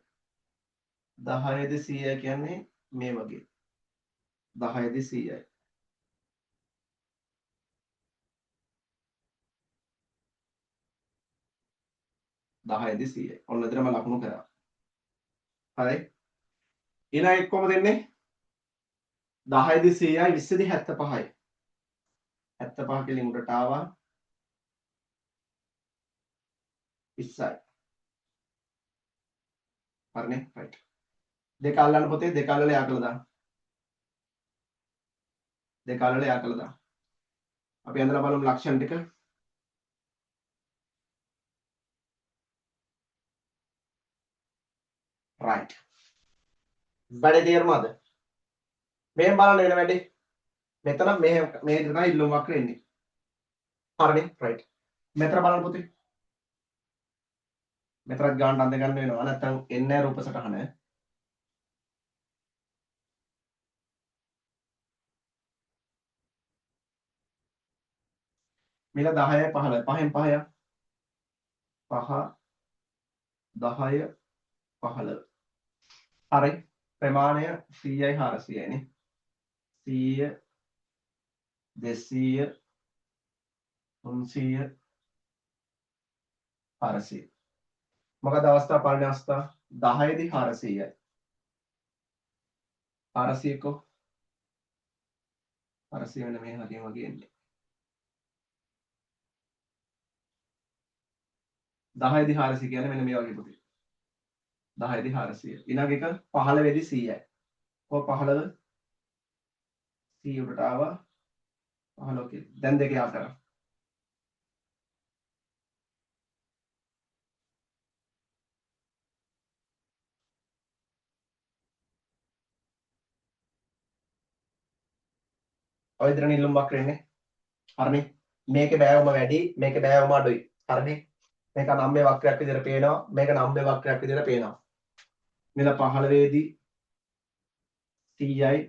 10 දී 100 කියන්නේ මේ වගේ. 10 දී 100යි. 10 දී 100යි. ඔන්න එතනම ලකුණු කරා. හරි? ඊළඟ කොහොමද දෙන්නේ? 10 දී 100යි 20 දී 75යි. 75 කෙලින් උඩට ආවා. 20යි. හරිනේ රයිට්. දෙක අල්ලන්න පුතේ දෙක අල්ලලා යා කළා දාන්න. දෙක අල්ලලා යා කළා දාන්න. අපි ඇඳලා බලමු ලක්ෂණ ටික. රයිට්. වැඩේ තේරුණාද? මෙහෙම බලන්න වෙන වැඩේ. මෙතන මේ විදිහට තමයි ඉල්ලුම් වක්‍ර එන්නේ. හරිනේ රයිට්. මෙතන බලන්න පුතේ. මෙතරක් ගානට අඳ ගන්න වෙනවා නැත්නම් එන්නේ නැහැ රූප සටහන. මිල 10යි 15යි 5න් 5ක් 5 10 15. හරි. ප්‍රමාණය 100යි 400යි නේ. 100 200 300 400. මොකද අවස්ථා පළවෙනි අවස්ථා 10 දී 400යි. 400 කො 400 වෙන මේ හරියම වගේ එන්නේ. 10 දී 400 කියන්නේ මෙන්න මේ වගේ පුතේ. 10 දී 400. ඊළඟ එක 15 දී 100යි. කො 15 100 උඩට ආවා 15 කියලා. දැන් දෙක යා කරා. ඔය විදිහට නිල්ලුම් වක්‍ර එන්නේ. හරිනේ. මේකේ බෑවුම වැඩි, මේකේ බෑවුම අඩුයි. හරිනේ. මේක නම්බේ වක්‍රයක් විදිහට පේනවා. මේක නම්බේ වක්‍රයක් විදිහට පේනවා. මෙල 15 දී 100යි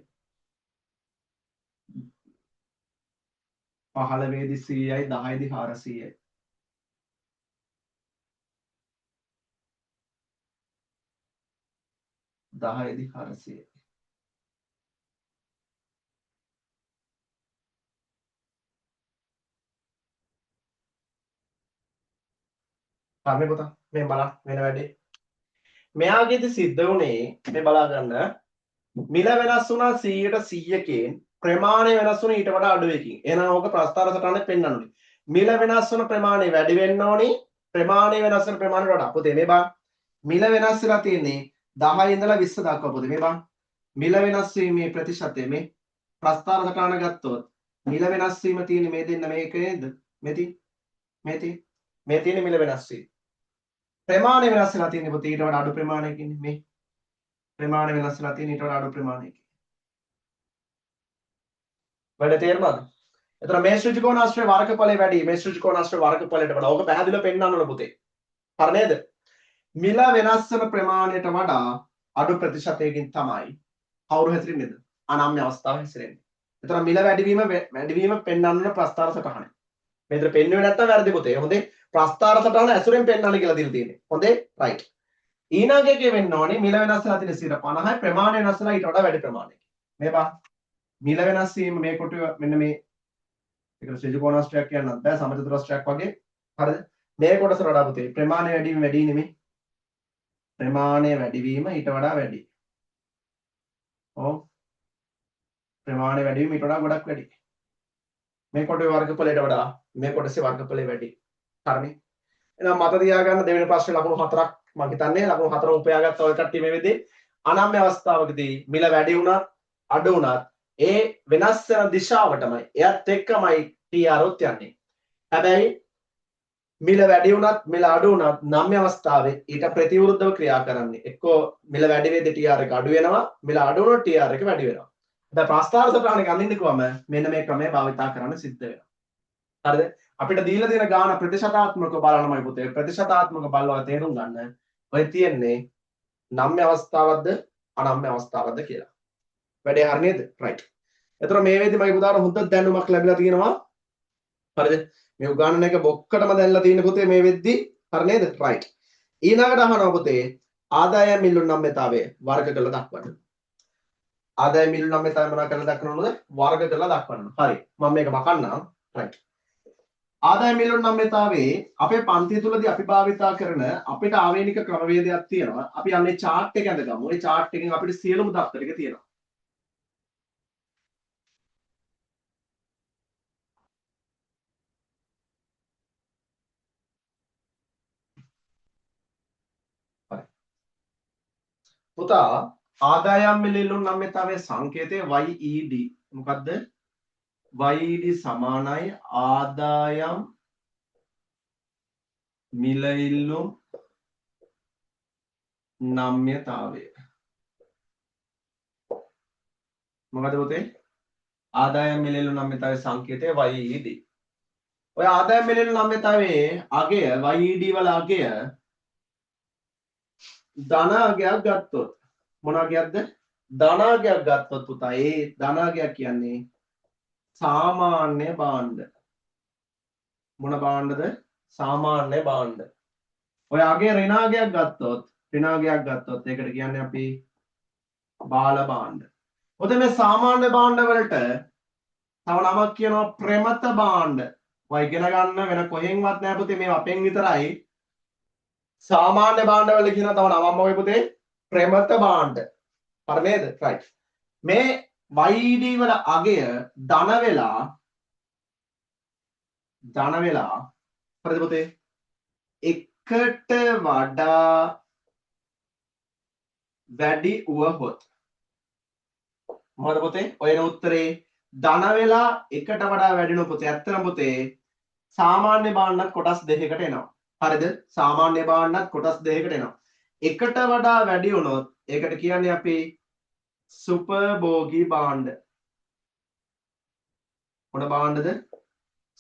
15 දී 100යි 10 දී 400යි. දහයේදී 400යි. හරිනේ පුතා මේ බලන්න වෙන වැඩේ. මෙයාගේදී සිද්ධ වුණේ මේ බලා ගන්න මිල වෙනස් වුණා 100ට 100කින් ප්‍රමාණය වෙනස් වුණා ඊට වඩා අඩුවකින්. එහෙනම් ඕක ප්‍රස්ථාර සටහනේ පෙන්වන්නේ. මිල වෙනස් වන ප්‍රමාණය වැඩි වෙන්න ඕනි ප්‍රමාණය වෙනස් වෙන ප්‍රමාණයට වඩා. පුතේ මේ බලන්න. මිල වෙනස් වෙලා තියෙන්නේ 10 ඉඳලා 20 දක්වා පුතේ මේ බලන්න. මිල වෙනස් වීමේ ප්‍රතිශතය මේ ප්‍රස්ථාර සටහන ගත්තොත් මිල වෙනස් වීම තියෙන්නේ මේ දෙන්න මේක නේද? මේ තියෙන්නේ මිල වෙනස් වීම. ප්‍රමාණය වෙනස් වෙලා තියෙන්නේ පුතේ ඊට වඩා අඩු ප්‍රමාණයකින් මේ ප්‍රමාණය වෙනස් වෙලා තියෙන ඊට වඩා අඩු ප්‍රමාණයකින්. වැඩ තේරුණාද? එතන මේ ශ්‍රීජිකෝණාශ්‍රය වර්ගඵලය වැඩි මේ ශ්‍රීජිකෝණාශ්‍රය වර්ගඵලයට වඩා. ඕක පැහැදිලිව පෙන්නන්න ඕන පුතේ. හරි නේද? මිල වෙනස් වෙන ප්‍රමාණයට වඩා අඩු ප්‍රතිශතයකින් තමයි කවුරු හැසිරෙන්නේද? අනම්‍ය අවස්ථාව හැසිරෙන්නේ. එතන මිල වැඩිවීම පෙන්වන්න ප්‍රස්ථාර සටහන. මෙතන පෙන්වුවේ නැත්තම් වැරදි පුතේ. හොඳේ. ප්‍රස්ථාර සටහන ඇසුරෙන් පෙන්වන්න කියලා දීලා තියෙන්නේ. හොඳේ? රයිට්. ඊළඟ එකේ වෙන්න ඕනේ මිල වෙනස් වෙලා තියෙන 50යි ප්‍රමාණය වෙනස් වෙලා ඊට වඩා වැඩි ප්‍රමාණයකින්. මේ බලන්න. මිල වෙනස් වීම මේ කොටුව මෙන්න මේ ඒකට ශ්‍රීජිකෝණාශ්‍රයක් කියන්නත් බෑ සමචතුරාශ්‍රයක් වගේ. හරිද? මේ කොටසට වඩා පුතේ ප්‍රමාණය වැඩි නෙමෙයි. ප්‍රමාණය වැඩිවීම ඊට වඩා වැඩි. ඔව්. ප්‍රමාණය වැඩිවීම ඊට වඩා ගොඩක් වැඩි. මේ කොටේ වර්ගඵලයට වඩා මේ කොටසේ වර්ගඵලය වැඩි. හරිනේ? එහෙනම් මත තියාගන්න දෙවෙනි ප්‍රශ්නේ ලකුණු 4ක් මම හිතන්නේ ලකුණු 4 උපයාගත්ත ඔය කට්ටිය මේ වෙද්දී අනම්‍ය අවස්ථාවකදී මිල වැඩි වුණත් අඩු වුණත් ඒ වෙනස් වෙන දිශාවටමයි එයත් එක්කමයි TR උත් යන්නේ. හැබැයි මිල වැඩි වුණත් මිල අඩු වුණත් නම්‍ය අවස්ථාවේ ඊට ප්‍රතිවිරුද්ධව ක්‍රියා කරන්නේ. එක්කෝ මිල වැඩි වෙද්දී TR එක අඩු වෙනවා, මිල අඩු වුණොත් TR එක වැඩි වෙනවා. දැන් ප්‍රස්ථාර සටහනක අඳින්න කිව්වම මෙන්න මේ ක්‍රමය භාවිතා කරන්න සිද්ධ වෙනවා. හරිද? අපිට දීලා තියෙන ගාන ප්‍රතිශතාත්මකව බලනමයි පුතේ. ප්‍රතිශතාත්මක බලලා තේරුම් ගන්න. ඔය තියෙන්නේ නම්‍ය අවස්ථාවක්ද අනම්‍ය අවස්ථාවක්ද කියලා. වැඩේ හරි නේද? රයිට්. එතකොට මේ වේදී මගේ පුතාට හොඳ දැනුමක් ලැබිලා තියෙනවා. හරිද? මේ උගන්වන එක බොක්කටම දැන්ලා තියෙන පුතේ මේ වෙද්දී හරි නේද? රයිට්. ඊළඟට අහනවා පුතේ ආදායම් මිල්ලුම් නම්‍යතාවය වර්ග කරලා දක්වන්න. ආදායම් මිල්ලුම් නම්‍යතාවය මොනවා කරලා දක්වනවද? වර්ග කරලා දක්වන්න. හරි. මම මේක මකන්නම්. රයිට්. ආදායම් මිල්ලුම් නම්‍යතාවේ අපේ පන්තිය තුලදී අපි භාවිතා කරන අපිට ආවේනික ක්‍රමවේදයක් තියෙනවා. අපි අන්නේ chart එක ඇඳගමු. ඒ chart එකෙන් අපිට සියලුම දත්තර ටික තියෙනවා. පුතා ආදායම් මිලෙල්ලුම් නම්‍යතාවයේ සංකේතය YED මොකද්ද? YED සමානයි ආදායම් මිලෙල්ලුම් නම්‍යතාවය. මොකද පුතේ? ආදායම් මිලෙල්ලුම් නම්‍යතාවයේ සංකේතය YED. ඔය ආදායම් මිලෙල්ලුම් නම්‍යතාවයේ අගය YED වල අගය ධන අගයක් ගත්තොත් මොන අගයක්ද? ධන අගයක් ගත්තොත් පුතා ඒ ධන අගයක් කියන්නේ සාමාන්‍ය භාණ්ඩ. මොන භාණ්ඩද? සාමාන්‍ය භාණ්ඩ. ඔය අගය ඍණ අගයක් ගත්තොත් ඒකට කියන්නේ අපි බාල භාණ්ඩ. ඔතන මේ සාමාන්‍ය භාණ්ඩ වලට තව නමක් කියනවා ප්‍රමත භාණ්ඩ. ඔය ඉගෙන ගන්න වෙන කොහෙන්වත් නෑ පුතේ, මේ අපෙන් විතරයි. සාමාන්‍ය භාණ්ඩ වල කියන තව නමක් මොකද පුතේ? ප්‍රමත භාණ්ඩ. හරි නේද? right. මේ YED වල අගය ධන වෙලා හරිද පුතේ? එකට වඩා වැඩි වුවහොත් මොකද පුතේ? ඔයන උත්තරේ ධන වෙලා එකට වඩා වැඩි වෙන පුතේ. ඇත්තටම පුතේ සාමාන්‍ය භාණ්ඩත් කොටස් දෙකකට එනවා. හරිද? සාමාන්‍ය භාණ්ඩත් කොටස් දෙකකට එනවා. එකට වඩා වැඩි වුණොත් ඒකට කියන්නේ අපි සුපර්භෝගී භාණ්ඩ. මොන භාණ්ඩද?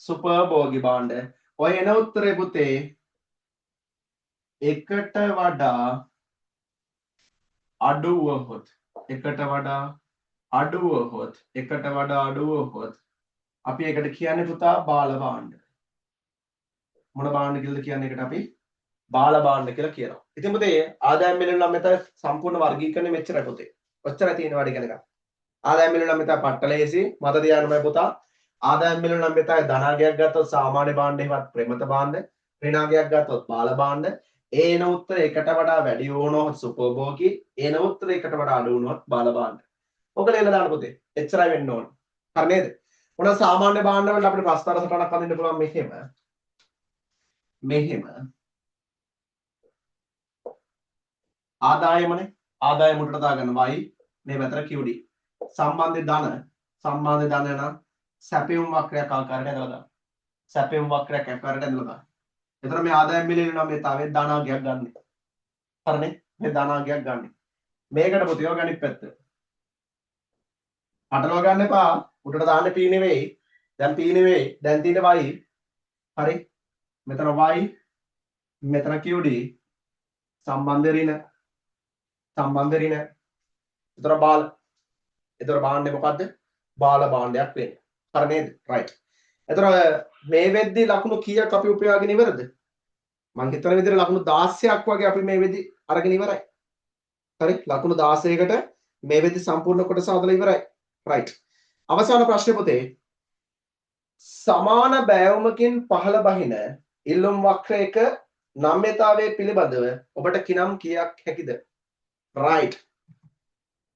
සුපර්භෝගී භාණ්ඩ. ඔය එන උත්තරේ පුතේ එකට වඩා අඩු වුවහොත් අපි ඒකට කියන්නේ පුතා බාල භාණ්ඩ. මොන භාණ්ඩ කියලාද කියන්නේ? ඒකට අපි බාල භාණ්ඩ කියලා කියනවා. ඉතින් පුතේ ආදායම් මිලෙල්ලුම් නම්‍යතාවයේ සම්පූර්ණ වර්ගීකරණය මෙච්චරයි පුතේ. ඔච්චරයි තියෙන වැඩ ඉගෙන ගන්න. ආදායම් මිලෙල්ලුම් නම්‍යතාව පට්ටලේසි මත තියාගන්නමයි පුතා. ආදායම් මිලෙල්ලුම් නම්‍යතාවයේ ධනාගයක් ගත්තොත් සාමාන්‍ය භාණ්ඩ එහෙවත් ප්‍රමත භාණ්ඩ, ඍණාගයක් ගත්තොත් බාල භාණ්ඩ. ඒන උත්තර එකට වඩා වැඩි වුණොත් සුපර්භෝගී, ඒන උත්තර එකට වඩා අඩු වුණොත් බාල භාණ්ඩ. ඔක ලියලා දාන්න පුතේ. එච්චරයි වෙන්න ඕන. හරි නේද? මොන සාමාන්‍ය භාණ්ඩ වල අපිට ප්‍රස්තාර සටහනක් අඳින්න පුළුවන් මෙහෙම ආදායමනේ. ආදායම උඩට දාගන්න y මේ පැතර qd. සම්බන්ධ ධන නම් සැපයුම් වක්‍රයක් ආකාරයට ඇදලා දාන්න. සැපයුම් වක්‍රයක් ආකාරයට ඇදලා දාන්න. එතන මේ ආදායම් මිලෙල්ලුම් නම්‍යතාවයේ ධනාගයක් ගන්න. හරිනේ? මේ ධනාගයක් ගන්න. මේකට පුතේ ඔය ගණිත පැත්ත. අටලව ගන්න එපා. උඩට දාන්න p නෙවෙයි. දැන් p නෙවෙයි. දැන් තියෙන y. හරි? මෙතන y මෙතන qd සම්බන්ධ ඍණ. එතන බාල. එතන භාණ්ඩය මොකද්ද? බාල භාණ්ඩයක් වෙන්නේ. හරි නේද? right. එතන මේ වෙද්දී ලකුණු කීයක් අපි උපයාගෙන ඉවරද? මම හිතන විදිහට ලකුණු 16ක් වගේ අපි මේ වෙද්දී අරගෙන ඉවරයි. හරි? ලකුණු 16කට මේ වෙද්දී සම්පූර්ණ කොටස හදලා ඉවරයි. right. අවසාන ප්‍රශ්නේ පුතේ. සමාන බෑවුමකින් පහළ බහින ඉල්ලුම් වක්‍රයක නම්‍යතාවයේ පිළිබඳව ඔබට කිනම් කියක් හැකිද? right.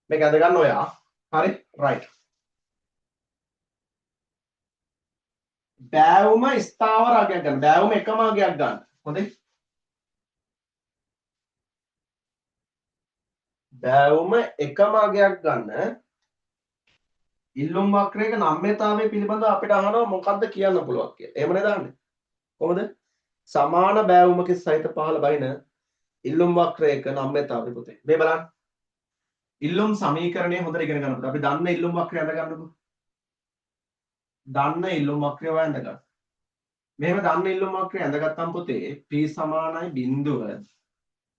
මේක අද ගන්න ඔයා. හරි? right. බෑවුම ස්ථාවර අගයක් ගන්න. බෑවුම එකම අගයක් ගන්න. හොඳයි? බෑවුම එකම අගයක් ගන්න. ඉල්ලුම් වක්‍රයක නම්‍යතාවයේ පිළිබඳව අපිට අහනවා මොකද්ද කියන්න පුළුවන් කියලා. එහෙම නේද අහන්නේ? කොහොමද? සමාන බෑවුමක සහිත පහළ බහින ඉල්ලුම් වක්‍රයක නම්‍යතාවය පුතේ. මේ බලන්න. ඉල්ලුම් සමීකරණය හොඳට ඉගෙන ගන්න පුතේ. අපි දන්න ඉල්ලුම් වක්‍රය අඳ ගන්නකො. දන්න ඉල්ලුම් වක්‍රය ඔය අඳ ගන්න. මෙහෙම දන්න ඉල්ලුම් වක්‍රය අඳගත්තම් පුතේ p සමානයි බිඳුව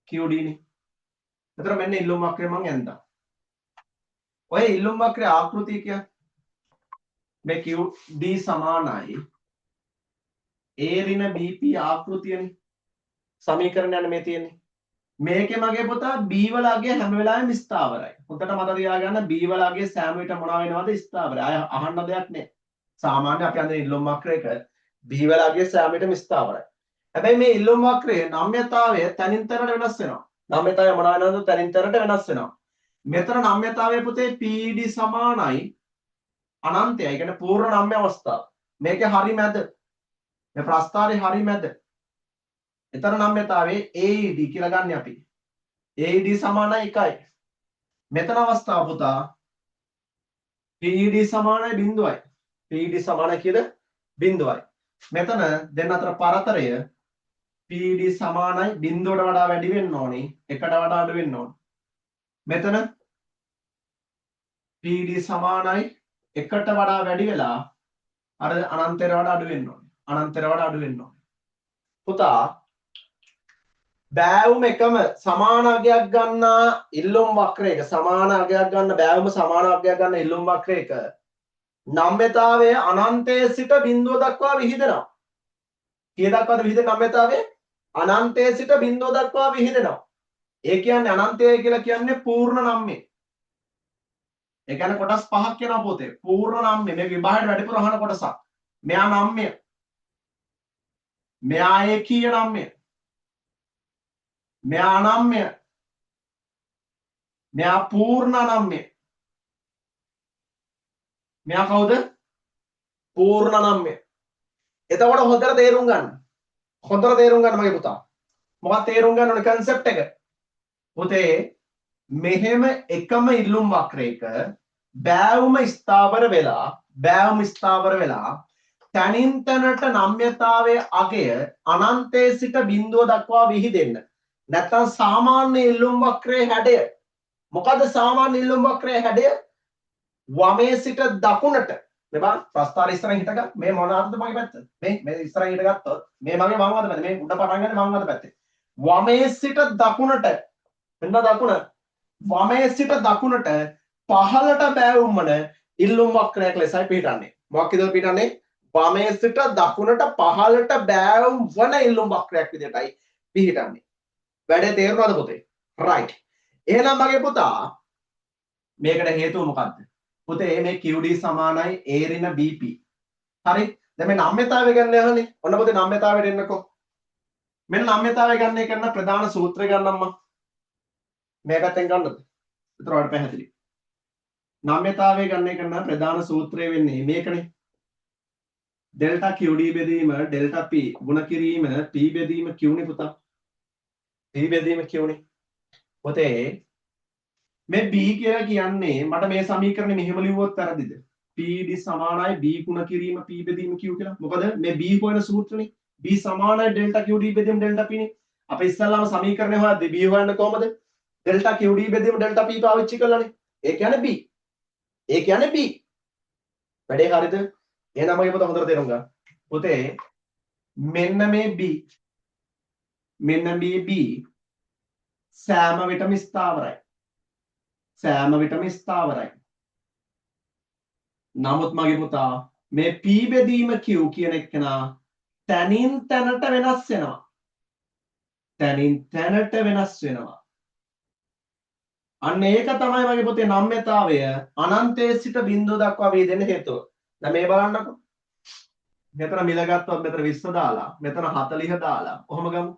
qd නේ. එතන මෙන්න ඉල්ලුම් වක්‍රය මම ඇඳා. ඔය ඉල්ලුම් වක්‍රය ආකෘතිය කියන්නේ මේ qd සමානයි a ඍණ bp ආකෘතියනේ. සමීකරණයනේ මේ තියෙන්නේ. මේකේ මගේ පුතා b වල අගය හැම වෙලාවෙම ස්ථාවරයි. හොඳට මතක තියාගන්න b වල අගය සෑම විට මොනවා වෙනවද? ස්ථාවරයි. අය අහන්න දෙයක් නැහැ. සාමාන්‍ය අපි අඳින ඉල්ලුම් වක්‍රයක b වල අගය සෑම විටම ස්ථාවරයි. හැබැයි මේ ඉල්ලුම් වක්‍රයේ නම්‍යතාවය තනින් තනට වෙනස් වෙනවා. නම්‍යතාවය මොනවා වෙනවද? තනින් තනට වෙනස් වෙනවා. මෙතන නම්‍යතාවය පුතේ pd සමානයි අනන්තයයි. ඒ කියන්නේ පූර්ණ නම්‍ය අවස්ථාව. මේකේ හරි මැද. මේ ප්‍රස්ථාරේ හරි මැද. එතන නම්‍යතාවයේ AED කියලා ගන්න අපි. AED සමානයි 1යි. මෙතන අවස්ථාව පුතා PED සමානයි 0යි. PED සමානයි කීයද? 0යි. මෙතන දෙන්න අතර පරතරය PED සමානයි 0ට වඩා වැඩි වෙන්න ඕනේ. 1ට වඩා අඩු වෙන්න ඕනේ. මෙතන PED සමානයි 1ට වඩා වැඩි වෙලා අර අනන්තයට වඩා අඩු වෙන්න ඕනේ. අනන්තයට වඩා අඩු වෙන්න ඕනේ. පුතා බෑවුම එකම සමාන අගයක් ගන්නා ඉල්ලුම් වක්‍රයක සමාන අගයක් ගන්න බෑවුම සමාන අගයක් ගන්න ඉල්ලුම් වක්‍රයක නම්‍යතාවය අනන්තයේ සිට බිඳුව දක්වා විහිදෙනවා. කී දක්වාද විහිදෙන නම්‍යතාවය? අනන්තයේ සිට බිඳුව දක්වා විහිදෙනවා. ඒ කියන්නේ අනන්තය කියලා කියන්නේ පූර්ණ නම්‍ය. ඒ කියන්නේ කොටස් පහක් වෙනවා පොතේ. පූර්ණ නම්‍ය මේ විභාගයට වැඩිපුර අහන කොටසක්. මෙයා නම්‍ය. මෙයා ඒකීය නම්‍ය. මෙයා අනම්‍ය. මෙයා පූර්ණ අනම්‍ය. මෙයා කවුද? පූර්ණ අනම්‍ය. එතකොට හොඳට තේරුම් ගන්න. හොඳට තේරුම් ගන්න මගේ පුතා. මොකක්ද තේරුම් ගන්න ඕනේ concept එක? පුතේ මෙහෙම එකම ඉල්ලුම් වක්‍රයක බෑවුම ස්ථාවර වෙලා තනින් තනට නම්‍යතාවයේ අගය අනන්තයේ සිට බිඳුව දක්වා විහිදෙන්න. නැත්නම් සාමාන්‍ය ඉල්ලුම් වක්‍රයේ හැඩය. මොකද සාමාන්‍ය ඉල්ලුම් වක්‍රයේ හැඩය? වමේ සිට දකුණට මේ බලන්න ප්‍රස්ථාර ඉස්සරහින් හිටගන්න. මේ මොන අතද මගේ පැත්ත? මේ ඉස්සරහින් හිටගත්තොත් මේ මගේ වම් අත පැත්ත. මේ උඩ පටන් ගන්න වම් අත පැත්තේ. වමේ සිට දකුණට මෙන්න දකුණ වමේ සිට දකුණට පහළට බෑවුම් වන ඉල්ලුම් වක්‍රයක් ලෙසයි පිටන්නේ. මොකක්ද පිටන්නේ? වමේ සිට දකුණට පහළට බෑවුම් වන ඉල්ලුම් වක්‍රයක් විදිහටයි පිටන්නේ. වැඩේ තේරුණාද පුතේ? right. එහෙනම් මගේ පුතා මේකට හේතුව මොකක්ද? පුතේ මේ QD සමානයි A ඍණ BP. හරි? දැන් මේ නම්‍යතාවය ගන්න යහනේ. ඔන්න පුතේ නම්‍යතාවයට එන්නකෝ. මෙන්න නම්‍යතාවය ගන්න කරන ප්‍රධාන සූත්‍රය ගන්නම්මා. මේකෙන් ගන්නද? ඒතර වඩ පැහැදිලි. නම්‍යතාවය ගන්න කරන ප්‍රධාන සූත්‍රය වෙන්නේ මේකනේ. ඩෙල්ටා QD බෙදීම ඩෙල්ටා P ගුණ කිරීම P බෙදීම Q නේ පුතා. P බෙදීම Q නේ. පුතේ මේ B කියලා කියන්නේ මට මේ සමීකරණය මෙහෙම ලිව්වොත් වැරදිද? PD සමානයි B ගුණ කිරීම P බෙදීම Q කියලා. මොකද මේ B හොයන සූත්‍රනේ. B සමානයි ඩෙල්ටා QD බෙදීම ඩෙල්ටා P නේ. අපි ඉස්සල්ලාම සමීකරණය හොයද්දී B හොයන්න කොහමද? ඩෙල්ටා QD බෙදීම ඩෙල්ටා P පාවිච්චි කරලානේ. ඒ කියන්නේ B. ඒ කියන්නේ B. වැඩේ හරියද? එහෙනම් මගේ පුතා හොඳට තේරුම් ගන්න. පුතේ මෙන්න මේ B. මෙන්න මේ B සෑම විටම ස්ථාවරයි. සෑම විටම ස්ථාවරයි. නමුත් මගේ පුතා මේ P බෙදීම Q කියන එකනා තනින් තනට වෙනස් වෙනවා. තනින් තනට වෙනස් වෙනවා. අන්න ඒක තමයි මගේ පුතේ නම්‍යතාවය අනන්තයේ සිට බිඳුව දක්වා වේදෙන හේතුව. දැන් මේ බලන්නකෝ. මෙතන මිල ගත්තොත් මෙතන 20 දාලා මෙතන 40 දාලා කොහොම ගමු?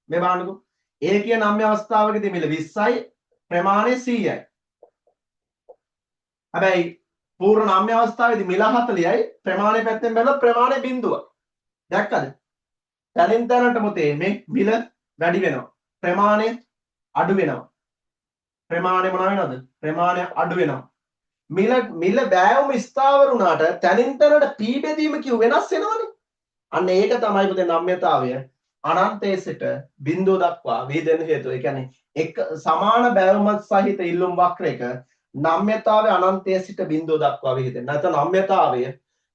මේ බලන්නකෝ. A කියන නම්‍ය අවස්ථාවකදී මිල 20යි ප්‍රමාණය 100යි. හැබැයි පූර්ණ නම්‍ය අවස්ථාවේදී මිල 40යි ප්‍රමාණය පැත්තෙන් බැලුවොත් ප්‍රමාණය බිඳුව. දැක්කද? තනින් තනට මොතේ මේ මිල වැඩි වෙනවා. ප්‍රමාණය අඩු වෙනවා. ප්‍රමාණය මොනවා වෙනවද? ප්‍රමාණය අඩු වෙනවා. මිල බෑවුම ස්ථාවර වුණාට තනින් තනට P බෙදීම කිව් වෙනස් වෙනවනේ. අන්න ඒක තමයි පුතේ නම්‍යතාවය අනන්තයේ සිට බිඳුව දක්වා වේදෙන හේතුව. ඒ කියන්නේ එක සමාන බෑවුමක් සහිත ඉල්ලුම් වක්‍රයක නම්‍යතාවය අනන්තයේ සිට බිඳුව දක්වා වේදෙන. නැත්නම් නම්‍යතාවය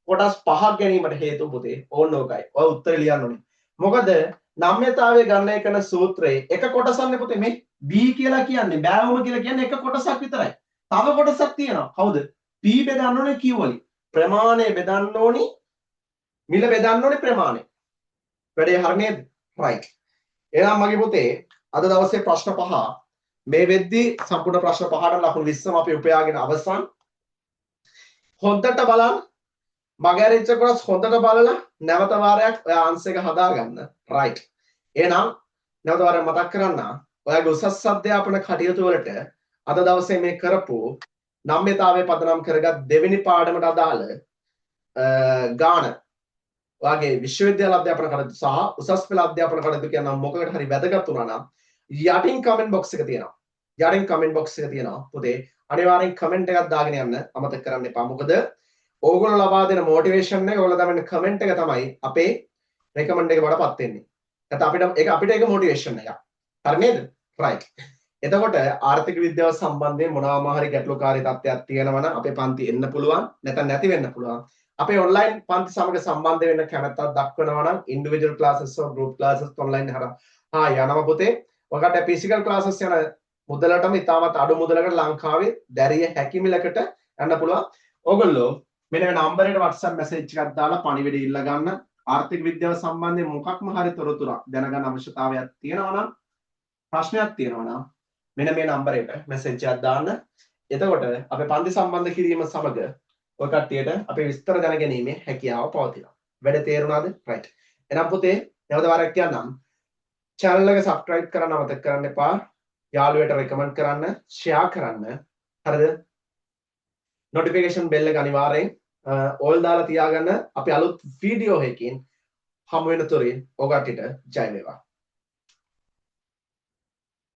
කොටස් පහක් ගැනීමට හේතු පුතේ ඕන ඕකයි. ඔය උත්තර ලියන්න ඕනේ. මොකද නම්‍යතාවය ගණනය කරන සූත්‍රයේ එක කොටසක්නේ පුතේ මේ B කියලා කියන්නේ බෑවුම කියලා කියන්නේ එක කොටසක් විතරයි. තව කොටසක් තියෙනවා. කවුද? P බෙදන්න ඕනේ Q වලින්. ප්‍රමාණය බෙදන්න ඕනි. මිල බෙදන්න ඕනේ ප්‍රමාණය. වැඩේ හරිය නේද? right. එහෙනම් මගේ පුතේ අද දවසේ ප්‍රශ්න 5 මේ වෙද්දී සම්පූර්ණ ප්‍රශ්න 5ට ලකුණු 20ම අපි උපයාගෙන අවසන්. හොඳට බලන්න. මගේ අරිච්ච කොටස් හොඳට බලලා නැවත වාරයක් ඔය ආන්සර් එක හදාගන්න. right. එහෙනම් නැවත වාරයක් මතක් කරන්න. ඔයාගේ උසස් අධ්‍යාපන කටයුතු වලට අද දවසේ මේ කරපු නම්‍යතාවය පදනම් කරගත් දෙවෙනි පාඩමට අදාළ ගාන ඔයාගේ විශ්වවිද්‍යාල අධ්‍යාපන කටයුතු සහ උසස් පෙළ අධ්‍යාපන කටයුතු කියන මොකකට හරි වැදගත් වුණා නම් යටින් කමෙන්ට් බොක්ස් එක තියෙනවා. යාරින් කමෙන්ට් බොක්ස් එක තියෙනවා පුතේ අනිවාර්යෙන් කමෙන්ට් එකක් දාගෙන යන්න අමතක කරන්න එපා මොකද ඕගොල්ලෝ ලබා දෙන මොටිවේෂන් එක ඔයගොල්ලෝ දාන කමෙන්ට් එක තමයි අපේ රෙකමන්ඩ් එක වඩපත් වෙන්නේ නැත්නම් අපිට ඒක මොටිවේෂන් එකක් හරි නේද රයිට් එතකොට ආර්ථික විද්‍යාව සම්බන්ධයෙන් මොනවාම හරි ගැටලුකාරී තත්ත්වයක් තියෙනවා නම් අපේ පන්ති එන්න පුළුවන් නැත්නම් නැති වෙන්න පුළුවන් අපේ ඔන්ලයින් පන්ති සමග සම්බන්ධ වෙන්න කැමැත්තක් දක්වනවා නම් ඉන්ඩිවිජුවල් ක්ලාසස් සෝ ගෲප් ක්ලාසස් ඔන්ලයින් හරහා යනවා පුතේ ඔයාලට ෆිසිකල් ක්ලාසස් යන මුදලටම ඉතාමත් අඩු මුදලකට ලංකාවේ දැරිය හැකි මිලකට යන්න පුළුවන් ඕගොල්ලෝ මෙන්න මේ නම්බරේට WhatsApp මැසේජ් එකක් දාලා පණිවිඩය ඉල්ල ගන්න ආර්ථික විද්‍යාව සම්බන්ධයෙන් මොකක්ම හරි තොරතුරක් දැනගන්න අවශ්‍යතාවයක් තියෙනවා නම් ප්‍රශ්නයක් තියෙනවා නම් මෙන්න මේ නම්බරේට මැසේජ් එකක් දාන්න. එතකොට අපේ පන්ති සම්බන්ධ කිරීම සමග ඔය කට්ටියට අපේ විස්තර දැනගැනීමේ හැකියාව පවතිනවා. වැඩ තේරුණාද? රයිට්. එහෙනම් පුතේ නැවත වරක් කියන්නම්. channel එක subscribe කරන්න අමතක කරන්න එපා. යාළුවෙට recommend කරන්න, share කරන්න. හරිද? notification bell එක අනිවාර්යෙන් all දාලා තියාගන්න. අපි අලුත් වීඩියෝ එකකින් හමු වෙන තුරින් ඔය කට්ටියට ජය වේවා.